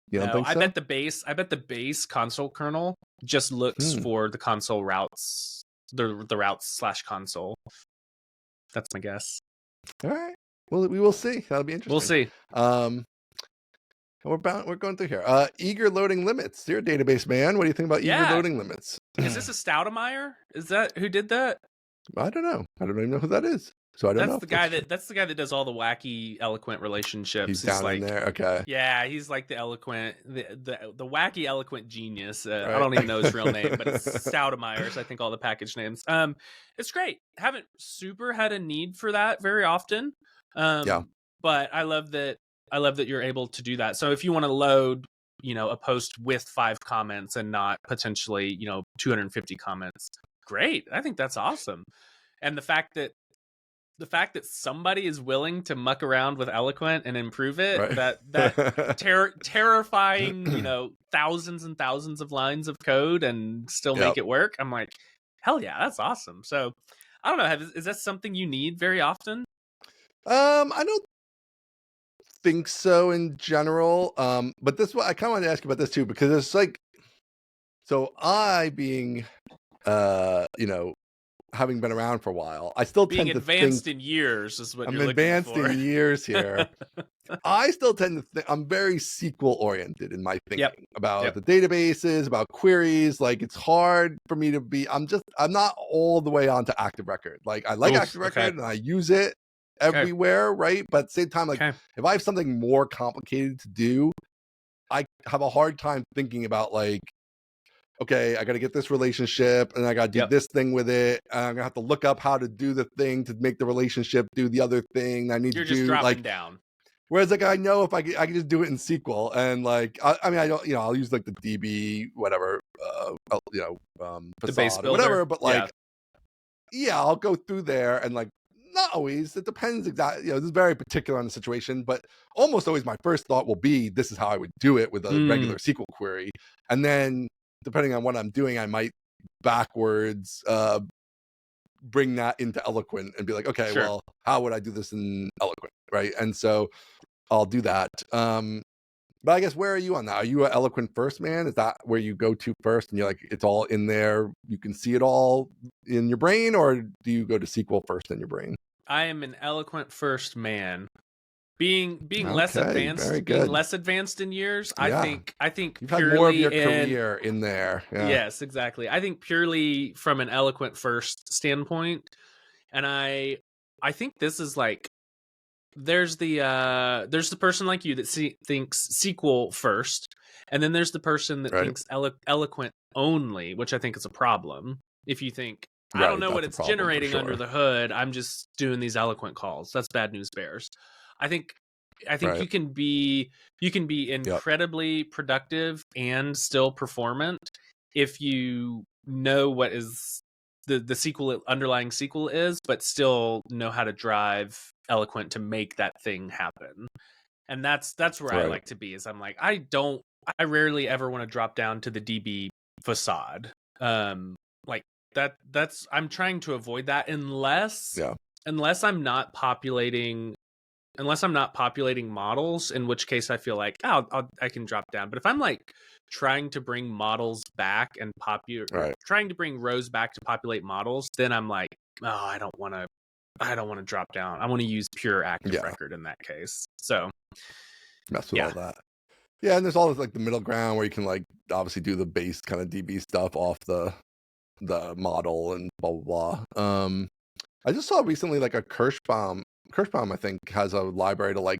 You don't think so? I bet the base console kernel just looks for the console routes, the routes / console. That's my guess. All right. Well, we will see. That'll be interesting. We'll see. We're going through here. Eager loading limits. You're a database man. What do you think about eager loading limits? Is this a Stoudemire? Is that who did that? I don't know. I don't even know who that is. So I don't know. That's the guy that does all the wacky eloquent relationships. He's down in there. Okay. Yeah, he's like the eloquent, the wacky eloquent genius. I don't even know his real name, but it's Stoudemire's, I think, all the package names. It's great. Haven't super had a need for that very often. But I love that you're able to do that. So if you want to load, a post with 5 comments and not potentially, 250 comments, great. I think that's awesome. And the fact that somebody is willing to muck around with eloquent and improve it, that terrifying, thousands and thousands of lines of code and still make it work. I'm like, hell yeah, that's awesome. So I don't know. Is that something you need very often? I don't think so in general. But this I kind of want to ask you about this too, because it's like, so I being, having been around for a while, I still tend to think advanced in years is what I'm you're looking advanced for. in years here. I still tend to think I'm very SQL oriented in my thinking about the databases, about queries. Like it's hard for me to be. I'm not all the way onto Active Record. Like I like Active Record and I use it, Okay. everywhere, right? But at the same time, like Okay. if I have something more complicated to do, I have a hard time thinking about like, okay, I got to get this relationship and I got to do Yep. this thing with it. And I'm gonna have to look up how to do the thing to make the relationship do the other thing I need to You're just do. dropping Like, down. whereas like I know if I can just do it in SQL and like I mean I don't I'll use like the DB whatever The base facade or builder. whatever, but Yeah. like yeah, I'll go through there and like not always. It depends exactly. This is very particular on the situation, but almost always my first thought will be this is how I would do it with a regular SQL query, and then depending on what I'm doing, I might backwards bring that into Eloquent and be like, okay, Sure. well, how would I do this in Eloquent, right? And so I'll do that. But I guess where are you on that? Are you an Eloquent first man? Is that where you go to first and you're like, it's all in there, you can see it all in your brain, or do you go to SQL first in your brain? I am an Eloquent first man. Being Okay, very being good. less advanced in years, Yeah, I think you've had more of purely your in career in there. Yeah, yes, exactly. I think purely from an Eloquent first standpoint, and I think this is like there's the person like you that thinks SQL first, and then there's the person that right, thinks Eloquent only, which I think is a problem. If you think I don't right. know what That's a it's problem for generating under sure. the hood, I'm just doing these Eloquent calls. That's bad news bears. I think Right. you can be Yep. incredibly productive and still performant if you know what is the SQL underlying SQL is, but still know how to drive Eloquent to make that thing happen. And that's where I Right. like to be. Is I'm like I rarely ever want to drop down to the DB facade. Like that's I'm trying to avoid that Yeah. unless I'm not populating models, in which case I feel like I can drop down. But if I'm like trying to bring models back and Right. trying to bring rows back to populate models, then I'm like, oh, I don't want to drop down. I want to use pure active Yeah. record in that case. So Mess with all yeah, that. Yeah, and there's all this like the middle ground where you can like obviously do the base kind of DB stuff off the model and blah blah blah. I just saw recently like a Kirschbaum I think has a library to like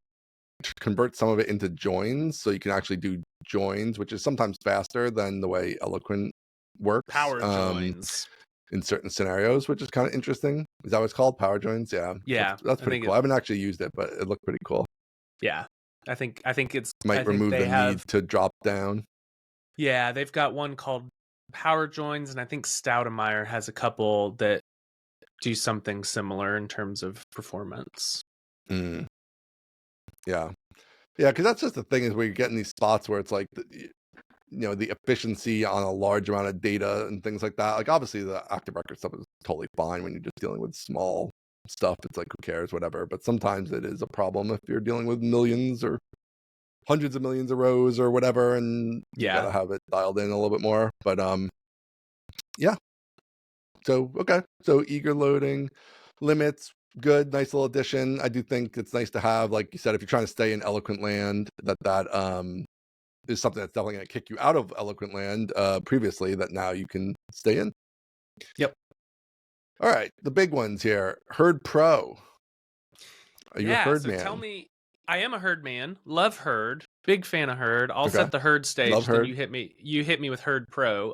convert some of it into joins, so you can actually do joins, which is sometimes faster than the way Eloquent works. power joins. In certain scenarios, which is kind of interesting. Is that what it's called? Power joins? Yeah, Yeah, that's I pretty think cool. I haven't actually used it, but it looked pretty cool. yeah, I Might think remove they the need have to drop down. yeah they've got one called power joins, and I think Stoudemeyer has a couple that do something similar in terms of performance. Mm, yeah, yeah, because that's just the thing is where you're getting these spots where it's like the efficiency on a large amount of data and things like that. Like obviously the active record stuff is totally fine when you're just dealing with small stuff. It's like who cares, whatever. But sometimes it is a problem if you're dealing with millions or hundreds of millions of rows or whatever, and you Yeah, gotta have it dialed in a little bit more. But yeah. So okay. So eager loading, limits, good, nice little addition. I do think it's nice to have, like you said, if you're trying to stay in Eloquent land, that is something that's definitely going to kick you out of Eloquent land previously that now you can stay in. yep. All right, the big ones here. Herd Pro. Are you a Yeah, herd so tell man? me, I am a herd man. Love herd. Big fan of herd. I'll Okay, set the herd love stage, then herd. you hit me. You hit me with herd pro.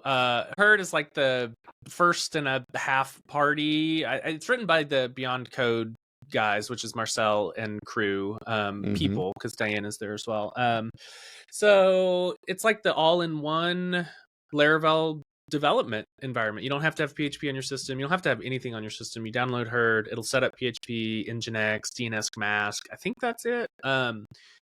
Herd is like the first and a half party. It's written by the Beyond Code guys, which is Marcel and crew Mm-hmm. people, because Diane is there as well. So it's like the all-in-one Laravel development environment. You don't have to have PHP on your system. You don't have to have anything on your system. You download herd, it'll set up PHP, Nginx, DNS mask. I think that's it.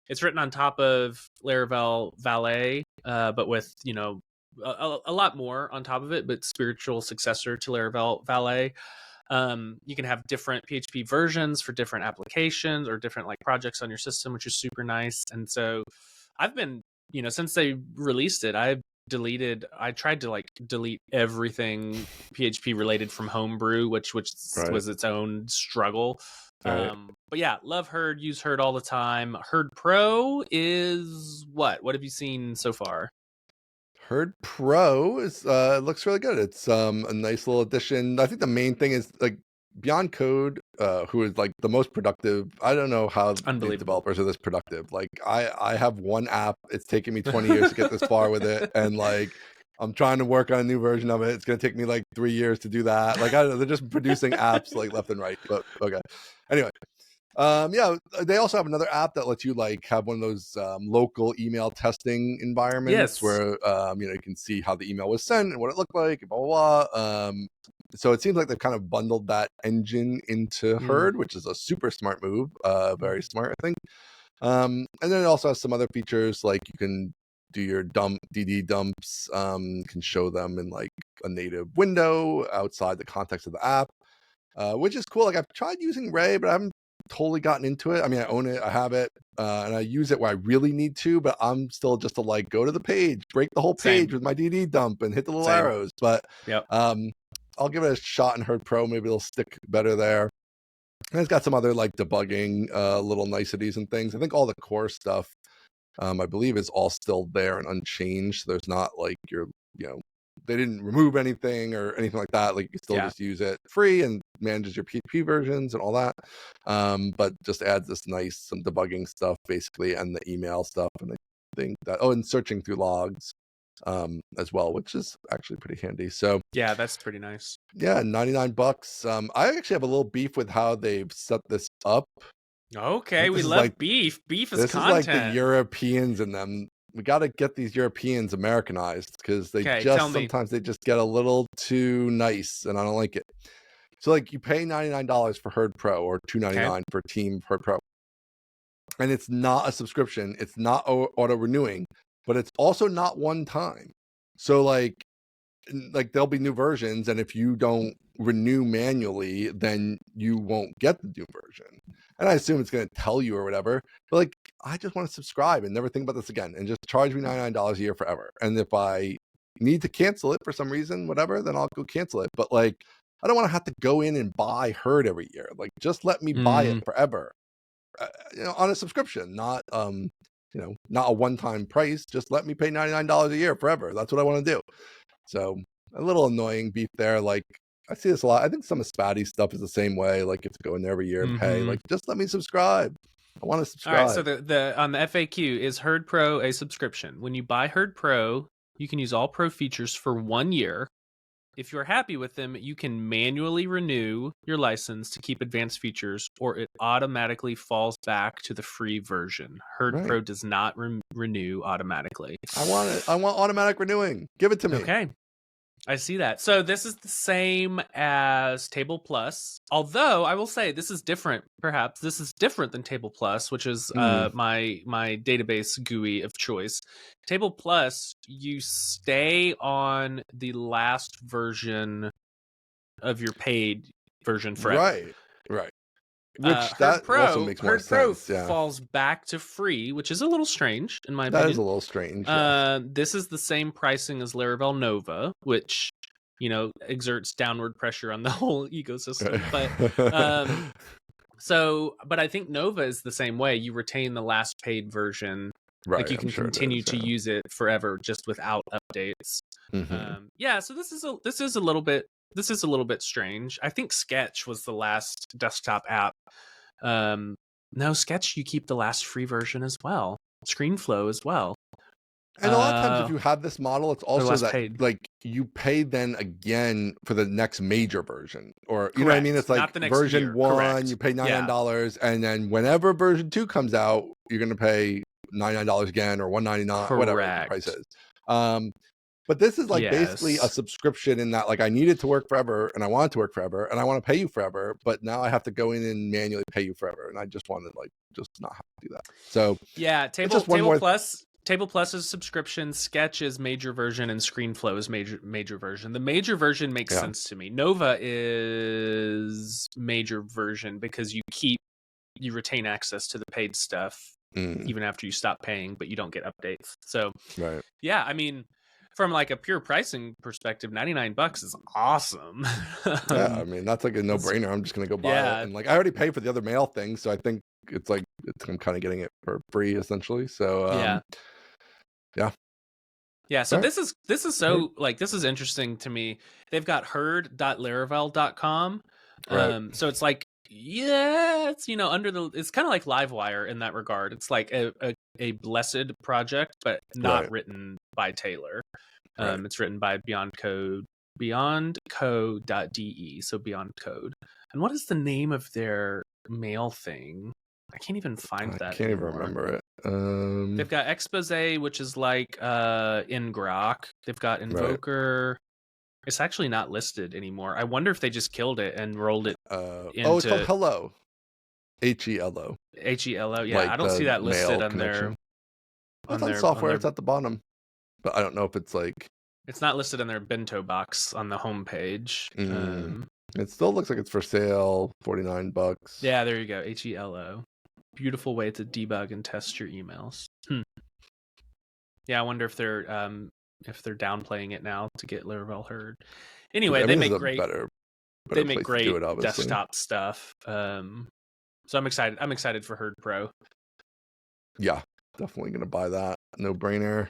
It's written on top of Laravel Valet, but with a lot more on top of it, but spiritual successor to Laravel Valet. You can have different PHP versions for different applications or different like projects on your system, which is super nice. And so I've been, since they released it, I tried to like delete everything PHP related from Homebrew, which Right, was its own struggle. right. But yeah, love herd, use herd all the time. Herd Pro is what have you seen so far? Herd Pro is looks really good. It's a nice little addition. I think the main thing is like Beyond Code, who is like the most productive. I don't know how It's these unbelievable. developers are this productive. Like I have one app. It's taken me 20 years to get this far with it, and like I'm trying to work on a new version of it. It's gonna take me like 3 years to do that. Like I don't know, they're just producing apps like left and right. But okay. Anyway, yeah, they also have another app that lets you like have one of those local email testing environments Yes. where you can see how the email was sent and what it looked like, and blah blah blah. So it seems like they've kind of bundled that engine into Mm. Herd, which is a super smart move, very smart, I think. And then it also has some other features like you can do your DD dumps, can show them in like a native window outside the context of the app, which is cool. Like I've tried using Ray, but I haven't totally gotten into it. I mean, I own it, I have it, and I use it where I really need to, but I'm still just to like go to the page, break the whole page Same. with my DD dump and hit the little Same. arrows. But Yep. I'll give it a shot in Herd Pro. Maybe it'll stick better there. And it's got some other like debugging little niceties and things. I think all the core stuff, I believe, is all still there and unchanged. There's not like they didn't remove anything or anything like that. Like you can still just use it free and manages your PHP versions and all that. But just adds this some debugging stuff basically, and the email stuff. And I think that and searching through logs as well, which is actually pretty handy. So Yeah, that's pretty nice. yeah, $99. I actually have a little beef with how they've set this up. Okay, we This is love like beef. Beef is this is content. like the Europeans in them. We got to get these Europeans Americanized because they sometimes they just get a little too nice, and I don't like it. So like you pay $99 for Herd Pro or $299 for Team Herd Pro, and it's not a subscription. It's not auto renewing, but it's also not one time. So like there'll be new versions, and if you don't renew manually, then you won't get the new version. And I assume it's going to tell you or whatever. But like, I just want to subscribe and never think about this again, and just charge me $99 a year forever. And if I need to cancel it for some reason, whatever, then I'll go cancel it. But like, I don't want to have to go in and buy Herd every year. Like, just let me buy it forever, on a subscription, not not a one-time price. Just let me pay $99 a year forever. That's what I want to do. So a little annoying beef there. Like I see this a lot. I think some of Spatty's stuff is the same way. Like you have to go in there every year and pay. Like just let me subscribe. I want to subscribe. All right. So the on the FAQ, is Herd Pro a subscription? When you buy Herd Pro, you can use all Pro features for 1 year. If you're happy with them, you can manually renew your license to keep advanced features, or it automatically falls back to the free version. Herd Pro does not renew automatically. I want it. I want automatic renewing. Give it to me. Okay. I see that. So this is the same as Table Plus, although I will say this is different. Perhaps this is different than Table Plus, which is my database GUI of choice. Table Plus, you stay on the last version of your paid version forever. Right. Which that also makes more sense. Herd Pro falls back to free, which is a little strange in my opinion. That is a little strange. This is the same pricing as Laravel Nova, which exerts downward pressure on the whole ecosystem. But I think Nova is the same way. You retain the last paid version. Right, like you can continue to use it forever just without updates. So this is a little bit strange. I think Sketch was the last desktop app. No, Sketch, you keep the last free version as well. ScreenFlow as well. And a lot of times if you have this model, it's also that paid. Like you pay then again for the next major version, or you know what I mean? It's like version year. 1, Correct. you pay $99, and then whenever version 2 comes out, you're going to pay $99 again, or $199, whatever the price is. But this is like basically a subscription in that like I need it to work forever, and I want it to work forever, and I want to pay you forever, but now I have to go in and manually pay you forever, and I just want to like just not have to do that. So yeah, Table Plus is subscription, Sketch is major version, and ScreenFlow is major version. The major version makes sense to me. Nova is major version because you retain access to the paid stuff even after you stop paying, but you don't get updates. So yeah, I mean, from like a pure pricing perspective, $99 is awesome. I mean, that's like a no-brainer. I'm just gonna go buy it, and like I already pay for the other mail thing, so I think it's like I'm kind of getting it for free essentially. So so this is so like this is interesting to me. They've got herd.laravel.com. Right. So it's like, yeah, it's, it's kind of like Livewire in that regard. It's like a blessed project, but not Right. written by Taylor. Right. It's written by beyondcode.de, so Beyond Code. And what is the name of their mail thing? I can't even find I that can't even anymore. remember it. They've got Expose, which is like Ngrok. They've got Invoker. It's actually not listed anymore. I wonder if they just killed it and rolled it it's called into Hello. HELO. HELO. Yeah, Like I don't see the that listed mail on connection. It's on their software. It's at the bottom. But I don't know if it's like... It's not listed on their bento box on the homepage. It still looks like it's for sale, $49. Yeah, there you go. HELO. Beautiful way to debug and test your emails. Yeah, I wonder if they're downplaying it now to get Laravel heard. Anyway, they make great better place to do it, obviously. desktop stuff. So I'm excited. I'm excited for Herd Pro. Yeah, definitely gonna buy that. No brainer.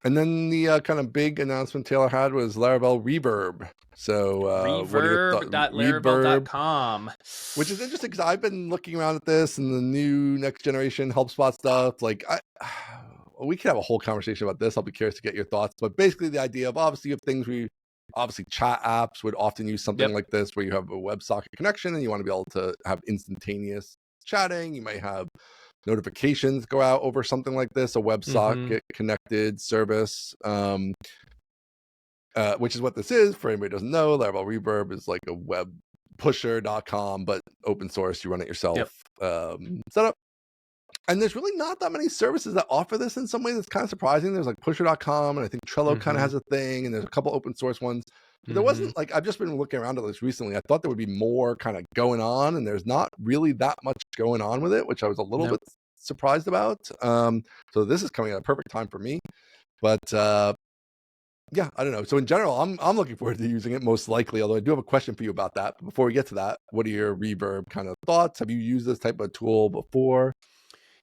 And then the kind of big announcement Taylor had was Laravel Reverb. So Reverb.laravel.com, which is interesting because I've been looking around at this and the new next generation HelpSpot stuff. Like, we could have a whole conversation about this. I'll be curious to get your thoughts. But basically, the idea of obviously chat apps would often use something like this, where you have a WebSocket connection and you want to be able to have instantaneous chatting. You might have notifications go out over something like this, a WebSocket connected service, which is what this is. For anybody who doesn't know, Laravel Reverb is like a web pusher.com, but open source. You run it yourself. Setup. And there's really not that many services that offer this in some ways. It's kind of surprising. There's like pusher.com, and I think Trello kind of has a thing, and there's a couple open source ones. But there wasn't, like, I've just been looking around at this recently. I thought there would be more kind of going on, and there's not really that much going on with it, which I was a little bit surprised about. So this is coming at a perfect time for me. But yeah, I don't know. So in general, I'm looking forward to using it most likely, although I do have a question for you about that. But before we get to that, what are your Reverb kind of thoughts? Have you used this type of tool before?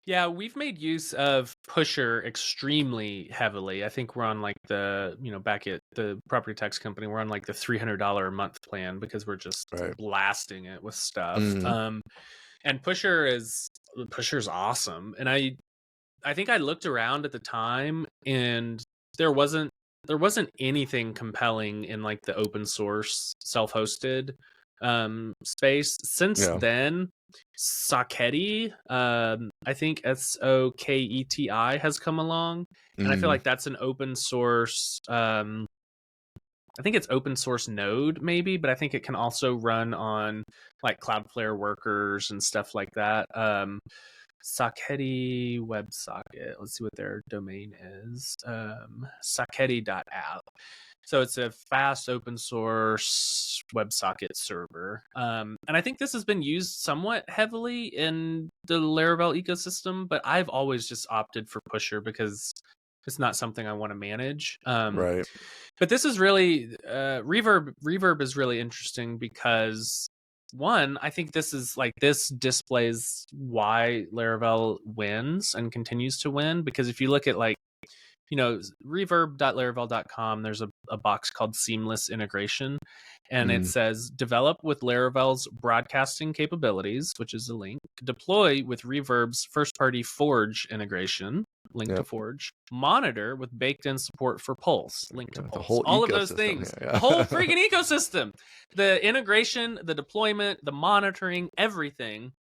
Yeah, we've made use of Pusher extremely heavily. I think we're on like the, back at the property tax company, we're on like the $300 a month plan because we're just blasting it with stuff. And Pusher's awesome. And I think I looked around at the time and there wasn't anything compelling in like the open source self-hosted space. Since then, Socketi, I think Soketi has come along, and I feel like that's an open source. I think it's open source node maybe, but I think it can also run on like Cloudflare workers and stuff like that. Socketi WebSocket. Let's see what their domain is. Socketi.app. So it's a fast open source WebSocket server. And I think this has been used somewhat heavily in the Laravel ecosystem, but I've always just opted for Pusher because it's not something I want to manage. But this is really Reverb is really interesting because one, I think this displays why Laravel wins and continues to win, because if you look at like, reverb.laravel.com, there's a box called Seamless Integration, and it says develop with Laravel's broadcasting capabilities, which is a link, deploy with Reverb's first-party Forge integration, link to Forge, monitor with baked-in support for Pulse, link to Pulse, all of those things, the whole freaking ecosystem, the integration, the deployment, the monitoring, everything.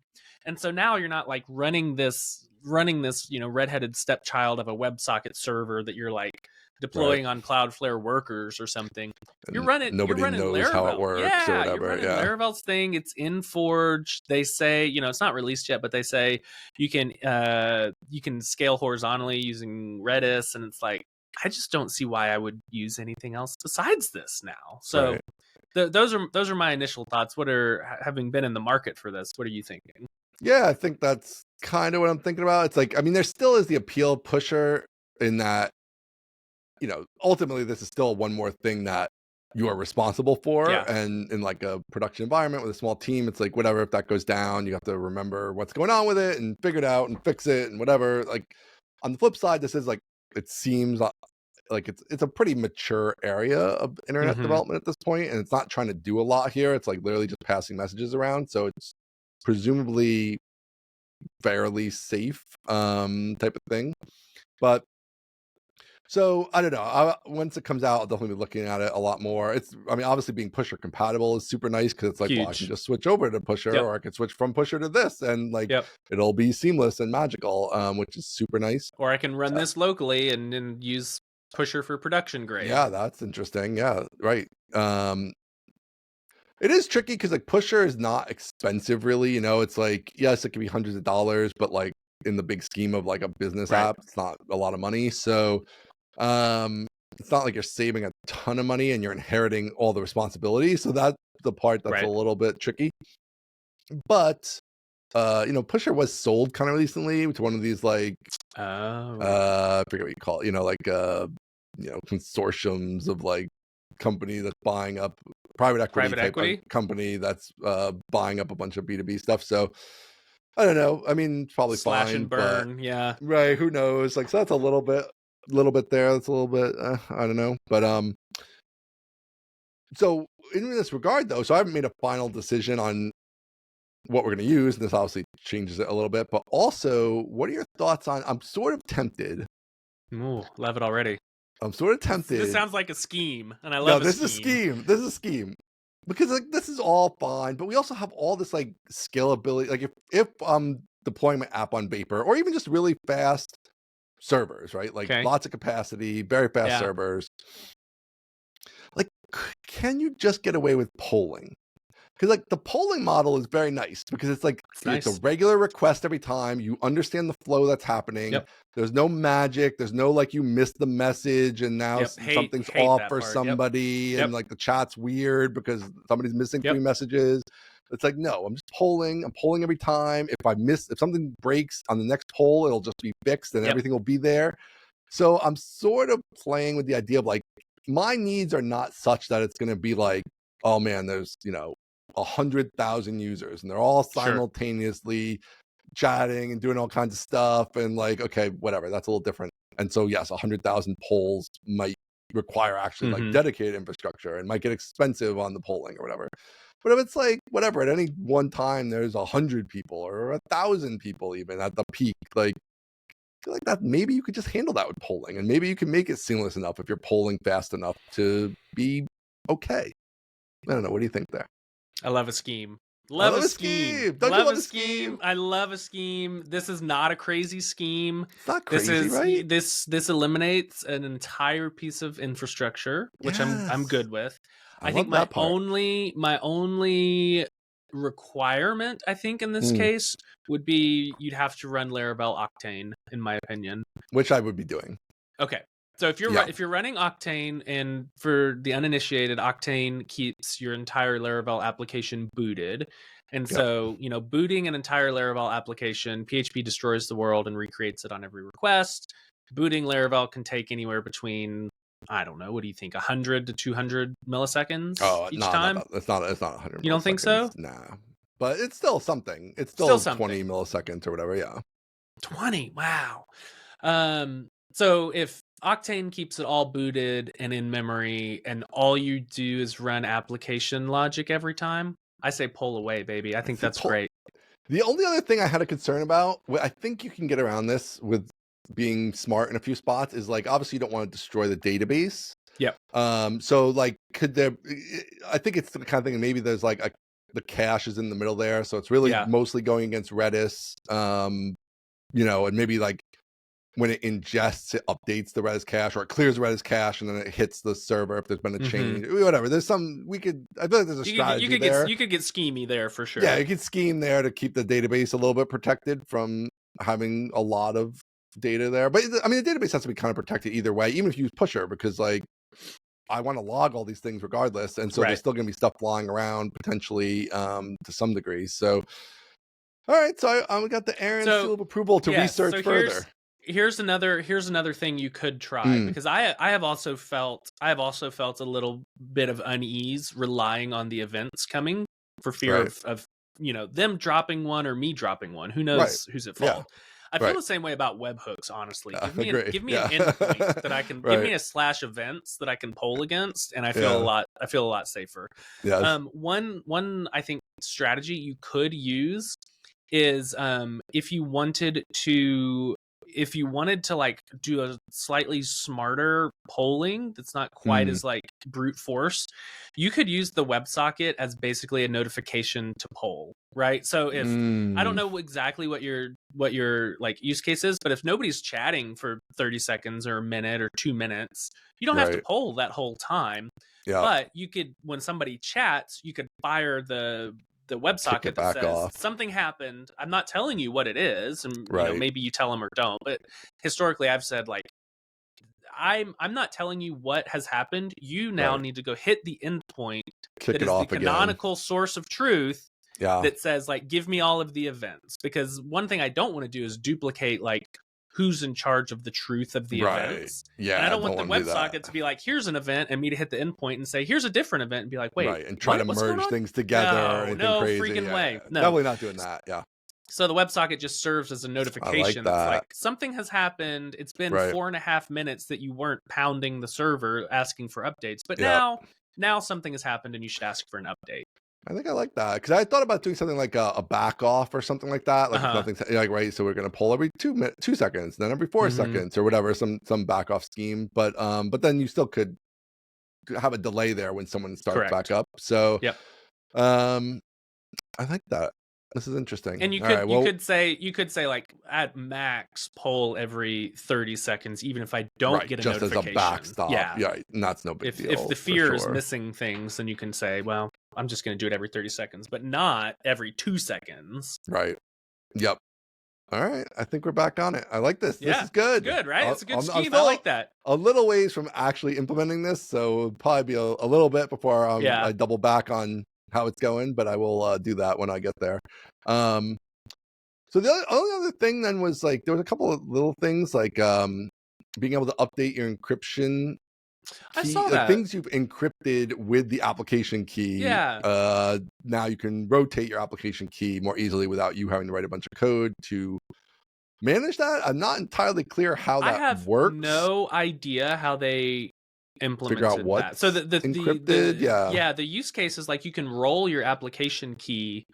And so now you're not like running this redheaded stepchild of a WebSocket server that you're like deploying on Cloudflare workers or something. Nobody knows Laravel. how it works or whatever. You're running Laravel's thing. It's in Forge. They say, it's not released yet, but they say you can scale horizontally using Redis, and it's like, I just don't see why I would use anything else besides this now. So those are my initial thoughts. Having been in the market for this, what are you thinking? Yeah, I think that's kind of what I'm thinking about. It's like, I mean, there still is the appeal of Pusher in that, ultimately this is still one more thing that you are responsible for. And in like a production environment with a small team, it's like, whatever, if that goes down, you have to remember what's going on with it and figure it out and fix it and whatever. Like, on the flip side, this is like, it seems like it's a pretty mature area of internet Hmm. development at this point, and it's not trying to do a lot here. It's like literally just passing messages around, so it's presumably fairly safe type of thing. But so I don't know. Once it comes out, I'll definitely be looking at it a lot more. I mean, obviously being pusher compatible is super nice because it's like, well, I can Huge. just switch over to pusher, Yep. or I could switch from pusher to this, and like Yep. it'll be seamless and magical, which is super nice. Or I can run So, this locally and then use pusher for production grade. yeah, that's interesting. Yeah, right. It is tricky because like pusher is not expensive, really. It's like, yes, it can be hundreds of dollars, but like in the big scheme of like a business Right. app, it's not a lot of money. So Um, it's not like you're saving a ton of money and you're inheriting all the responsibility. So that's the part that's a Right. little bit tricky. But Pusher was sold kind of recently to one of these like Oh. I forget what you call it, consortiums of like company that's buying up private equity Private type of equity company that's buying up a bunch of B2B stuff. So I don't know. I mean, it's probably slash fine, and but burn. Yeah. right, who knows? Like, so that's a little bit there. That's a little bit, I don't know. But so in this regard, though, so I haven't made a final decision on what we're going to use, and this obviously changes it a little bit. But also, what are your thoughts on? I'm sort of tempted. Ooh, love it already. I'm sort of This tempted. sounds like a scheme, and I No, love a this is a scheme. scheme. This is a scheme because like this is all fine, but we also have all this like scalability. Like if I'm deploying my app on Vapor or even just really fast servers, right? Like Okay. lots of capacity, very fast Yeah. servers. Like, can you just get away with polling? Because like the polling model is very nice because it's like It's it's a nice. regular request every time. You understand the flow that's happening. Yep. There's no magic. There's no like you missed the message and now Yep. something's Hate off that for part. Yep. somebody and Yep. like the chat's weird because somebody's missing three Yep. messages. It's like, no, I'm just polling. I'm polling every time. If something breaks on the next poll, it'll just be fixed and Yep. everything will be there. So I'm sort of playing with the idea of like my needs are not such that it's going to be like, oh man, there's 100,000 users and they're all Sure. simultaneously chatting and doing all kinds of stuff and like, okay, whatever, that's a little different. And so yes, 100,000 polls might require actually like Mhm. dedicated infrastructure and might get expensive on the polling or whatever. But if it's like whatever, at any one time there's 100 people or 1,000 people even at the peak, like I feel like that maybe you could just handle that with polling and maybe you can make it seamless enough if you're polling fast enough to be okay. I don't know. What do you think there? I love a scheme. I Love love a a scheme. scheme. Don't you Love love a a scheme? scheme. I love a scheme. This is not a crazy scheme. It's not This crazy, is right? this eliminates an entire piece of infrastructure, which I'm Yes. good with. I I think love that part. my only requirement, I think, in this Mm, case would be you'd have to run Laravel Octane, in my opinion. which I would be doing. Okay. So if you're Yeah. if you're running Octane, and for the uninitiated, Octane keeps your entire Laravel application booted. And Yep. so, booting an entire Laravel application, PHP destroys the world and recreates it on every request. Booting Laravel can take anywhere between, I don't know, what do you think, 100 to 200 milliseconds Oh, each no, time? it's not 100 You don't think so? milliseconds. Nah. But it's still something. It's Still still 20 something. milliseconds or whatever, yeah. 20. Wow. So if Octane keeps it all booted and in memory, and all you do is run application logic every time, I say pull away, baby. I think that's great. The only other thing I had a concern about, I think you can get around this with being smart in a few spots, is like obviously you don't want to destroy the database. Yep. So like could there I think it's the kind of thing maybe there's like the cache is in the middle there, so it's really mostly going against Redis. And maybe like when it ingests, it updates the Redis cache or it clears Redis cache and then it hits the server if there's been a change. Whatever. There's I feel like there's a strategy there. You could get schemey there for sure. Yeah, you could scheme there to keep the database a little bit protected from having a lot of data there. But I mean, the database has to be kind of protected either way, even if you use Pusher, because like I want to log all these things regardless. And so there's still going to be stuff flying around potentially to some degree. So, all right. So we got the Aaron seal of approval to research further. Here's another thing you could try, because I have also felt a little bit of unease relying on the events coming for fear of them dropping one or me dropping one. Who knows who's at fault? I feel Right. the same way about webhooks, honestly. I agree. Give me an Yeah. endpoint that I can give me Right. a slash events that I can poll against, and Yeah. I feel a lot safer. Yes. One I think strategy you could use is if you wanted to like do a slightly smarter polling that's not quite Mm. as like brute force, you could use the WebSocket as basically a notification to poll, right? So if I don't Mm. know exactly what your like use case is, but if nobody's chatting for 30 seconds or a minute or 2 minutes, you don't have to Right. poll that whole time. Yeah. But you could, when somebody chats, you could fire the Kick WebSocket it that back says off. something happened. I'm not telling you what it is, and Right. maybe you tell them or don't. But historically, I've said like I'm not telling you what has happened. You now Right. need to go hit the endpoint Kick that it is the off again. canonical source of truth Yeah. that says like give me all of the events, because one thing I don't want to do is duplicate like who's in charge of the truth of the Right. events. Yeah. And I I don't don't want the want to do that. WebSocket to be like, here's an event, and me to hit the endpoint and say, here's a different event, and be like, wait, Right. And try to what's going merge on? things together or No, anything no crazy. freaking Yeah. way. No. Definitely not doing that. Yeah. So the WebSocket just serves as a I like notification that's like that. something has happened. It's been Right. 4.5 minutes that you weren't pounding the server asking for updates, but Yeah. now something has happened and you should ask for an update. I think I like that because I thought about doing something like a back off or something like that. Like if nothing's like right, so we're gonna pull every 2 seconds, then every 4 seconds or whatever, some back off scheme. But then you still could have a delay there when someone starts back Correct. up. So Yep. I like that. This is interesting. And you All right. could Well, you could say like at max poll every 30 seconds, even if I don't right. get a Just as a notification. backstop. Yeah. Yeah. And that's no big deal. If the for fear is sure. missing things, then you can say, well, I'm just going to do it every 30 seconds, but not every 2 seconds. Right. Yep. All right. I think we're back on it. I like this. This Yeah, is good. good, right? It's a good I'm scheme. I still like that. a little ways from actually implementing this, so it'll probably be a little bit before Yeah. I double back on how it's going, but I will do that when I get there. So the only other thing then was like there was a couple of little things like being able to update your encryption I key, saw like that. things you've encrypted with the application key. Yeah. Now you can rotate your application key more easily without you having to write a bunch of code to manage that. I'm not entirely clear how I that have works. no idea how they implemented Figure out what's that. So the encrypted. the use case is like you can roll your application key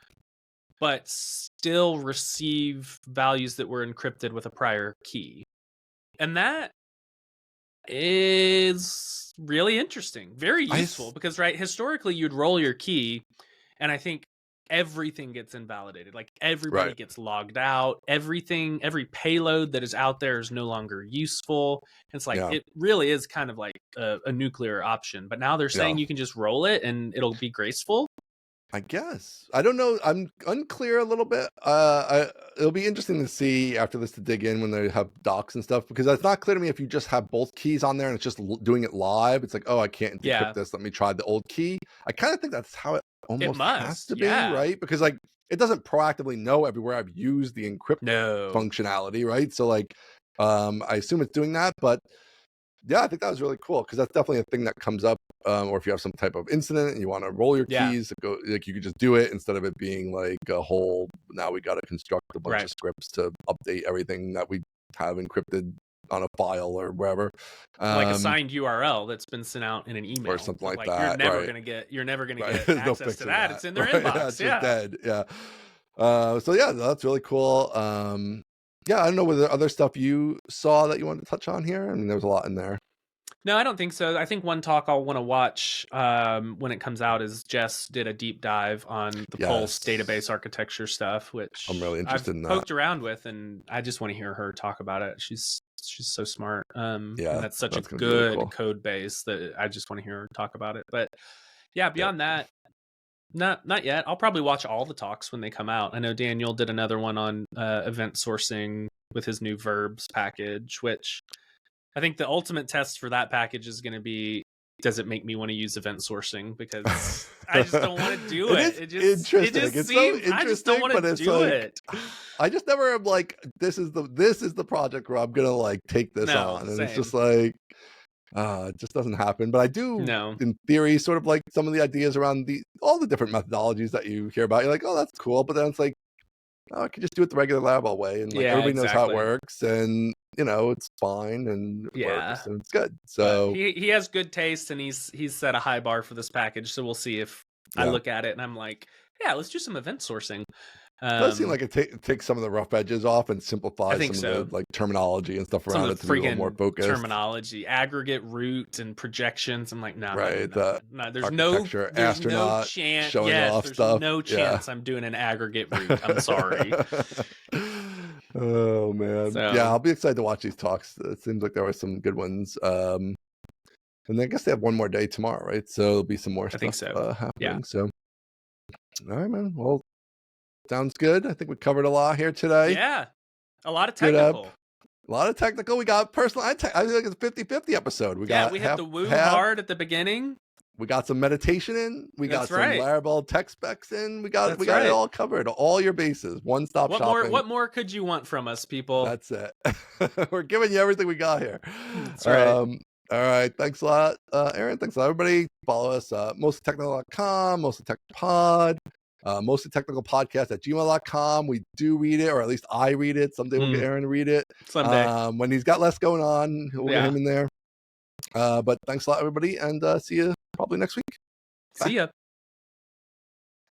but still receive values that were encrypted with a prior key. And that is really interesting, very useful, because right, historically you'd roll your key and I think everything gets invalidated, like everybody gets logged out, every payload that is out there is no longer useful. It's like it really is kind of like a nuclear option, but now they're saying you can just roll it and it'll be graceful. I guess. I don't know. I'm unclear a little bit. It'll be interesting to see after this to dig in when they have docs and stuff, because it's not clear to me if you just have both keys on there and it's just doing it live. It's like, oh, I can't decrypt this. Let me try the old key. I kind of think that's how it almost has to be, right? Because like it doesn't proactively know everywhere I've used the encrypt functionality, right? So like, I assume it's doing that, but yeah, I think that was really cool because that's definitely a thing that comes up. Or if you have some type of incident and you want to roll your keys, go like you could just do it instead of it being like a whole. Now we got to construct a bunch of scripts to update everything that we have encrypted on a file or wherever, like a signed URL that's been sent out in an email or something like that. You're never gonna get access to that. It's in their inbox. Yeah, it's just dead. Yeah. So yeah, that's really cool. Yeah, I don't know whether other stuff you saw that you wanted to touch on here. I mean, there was a lot in there. No, I don't think so. I think one talk I'll want to watch when it comes out is Jess did a deep dive on the Pulse database architecture stuff, which I'm really interested in that. Poked around with, and I just want to hear her talk about it. She's so smart. And that's such a good really cool code base that I just want to hear her talk about it. But yeah, beyond that, not yet. I'll probably watch all the talks when they come out. I know Daniel did another one on event sourcing with his new verbs package, which I think the ultimate test for that package is going to be, does it make me want to use event sourcing? Because I just don't want to do it. It just it's so interesting, I just don't want to do it. I just never am like, this is the project where I'm going to like take this on. And it's just like, it just doesn't happen. But I do, in theory, sort of like some of the ideas around all the different methodologies that you hear about. You're like, oh, that's cool. But then it's like, oh, I could just do it the regular Laravel way, and like Yeah, everybody knows how it exactly. works, and it's fine and it Yeah. works and it's good. But So he has good taste, and he's set a high bar for this package. So we'll see if I yeah, look at it and I'm like, yeah, let's do some event sourcing. it does seem like it takes some of the rough edges off and I simplifies think some of so. the like terminology and stuff Some around of it the to be a little more freaking focused. terminology, aggregate root and projections. I'm like, no, Right, the no. architecture, There's no astronaut chance. showing Yes, off there's stuff. no Yeah. chance I'm doing an aggregate root. I'm sorry. Oh man, yeah, So I'll be excited to watch these talks. It seems like there were some good ones. And I guess they have one more day tomorrow, right? So there'll be some more I think stuff so. Yeah. happening. So, all right, man. Well, sounds good. I think we covered a lot here today. Yeah. A lot of Good up. technical. A lot of technical. We got personal. I think it's a 50-50 episode. We Yeah, got we hit the woo half. hard at the beginning. We got some meditation in. We got That's some right. Laravel tech specs in. We got That's it right. all covered. All your bases. One stop shopping. What more could you want from us, people? That's it. We're giving you everything we got here. That's right. All right. Thanks a lot, Aaron. Thanks a lot, everybody. Follow us, mostlytechnical.com, mostlytechpod, mostlytechnicalpodcast@gmail.com. We do read it, or at least I read it. Someday we'll get Aaron to read it. Someday. When he's got less going on, we'll get him in there. But thanks a lot, everybody, and see you probably next week. Bye. See ya.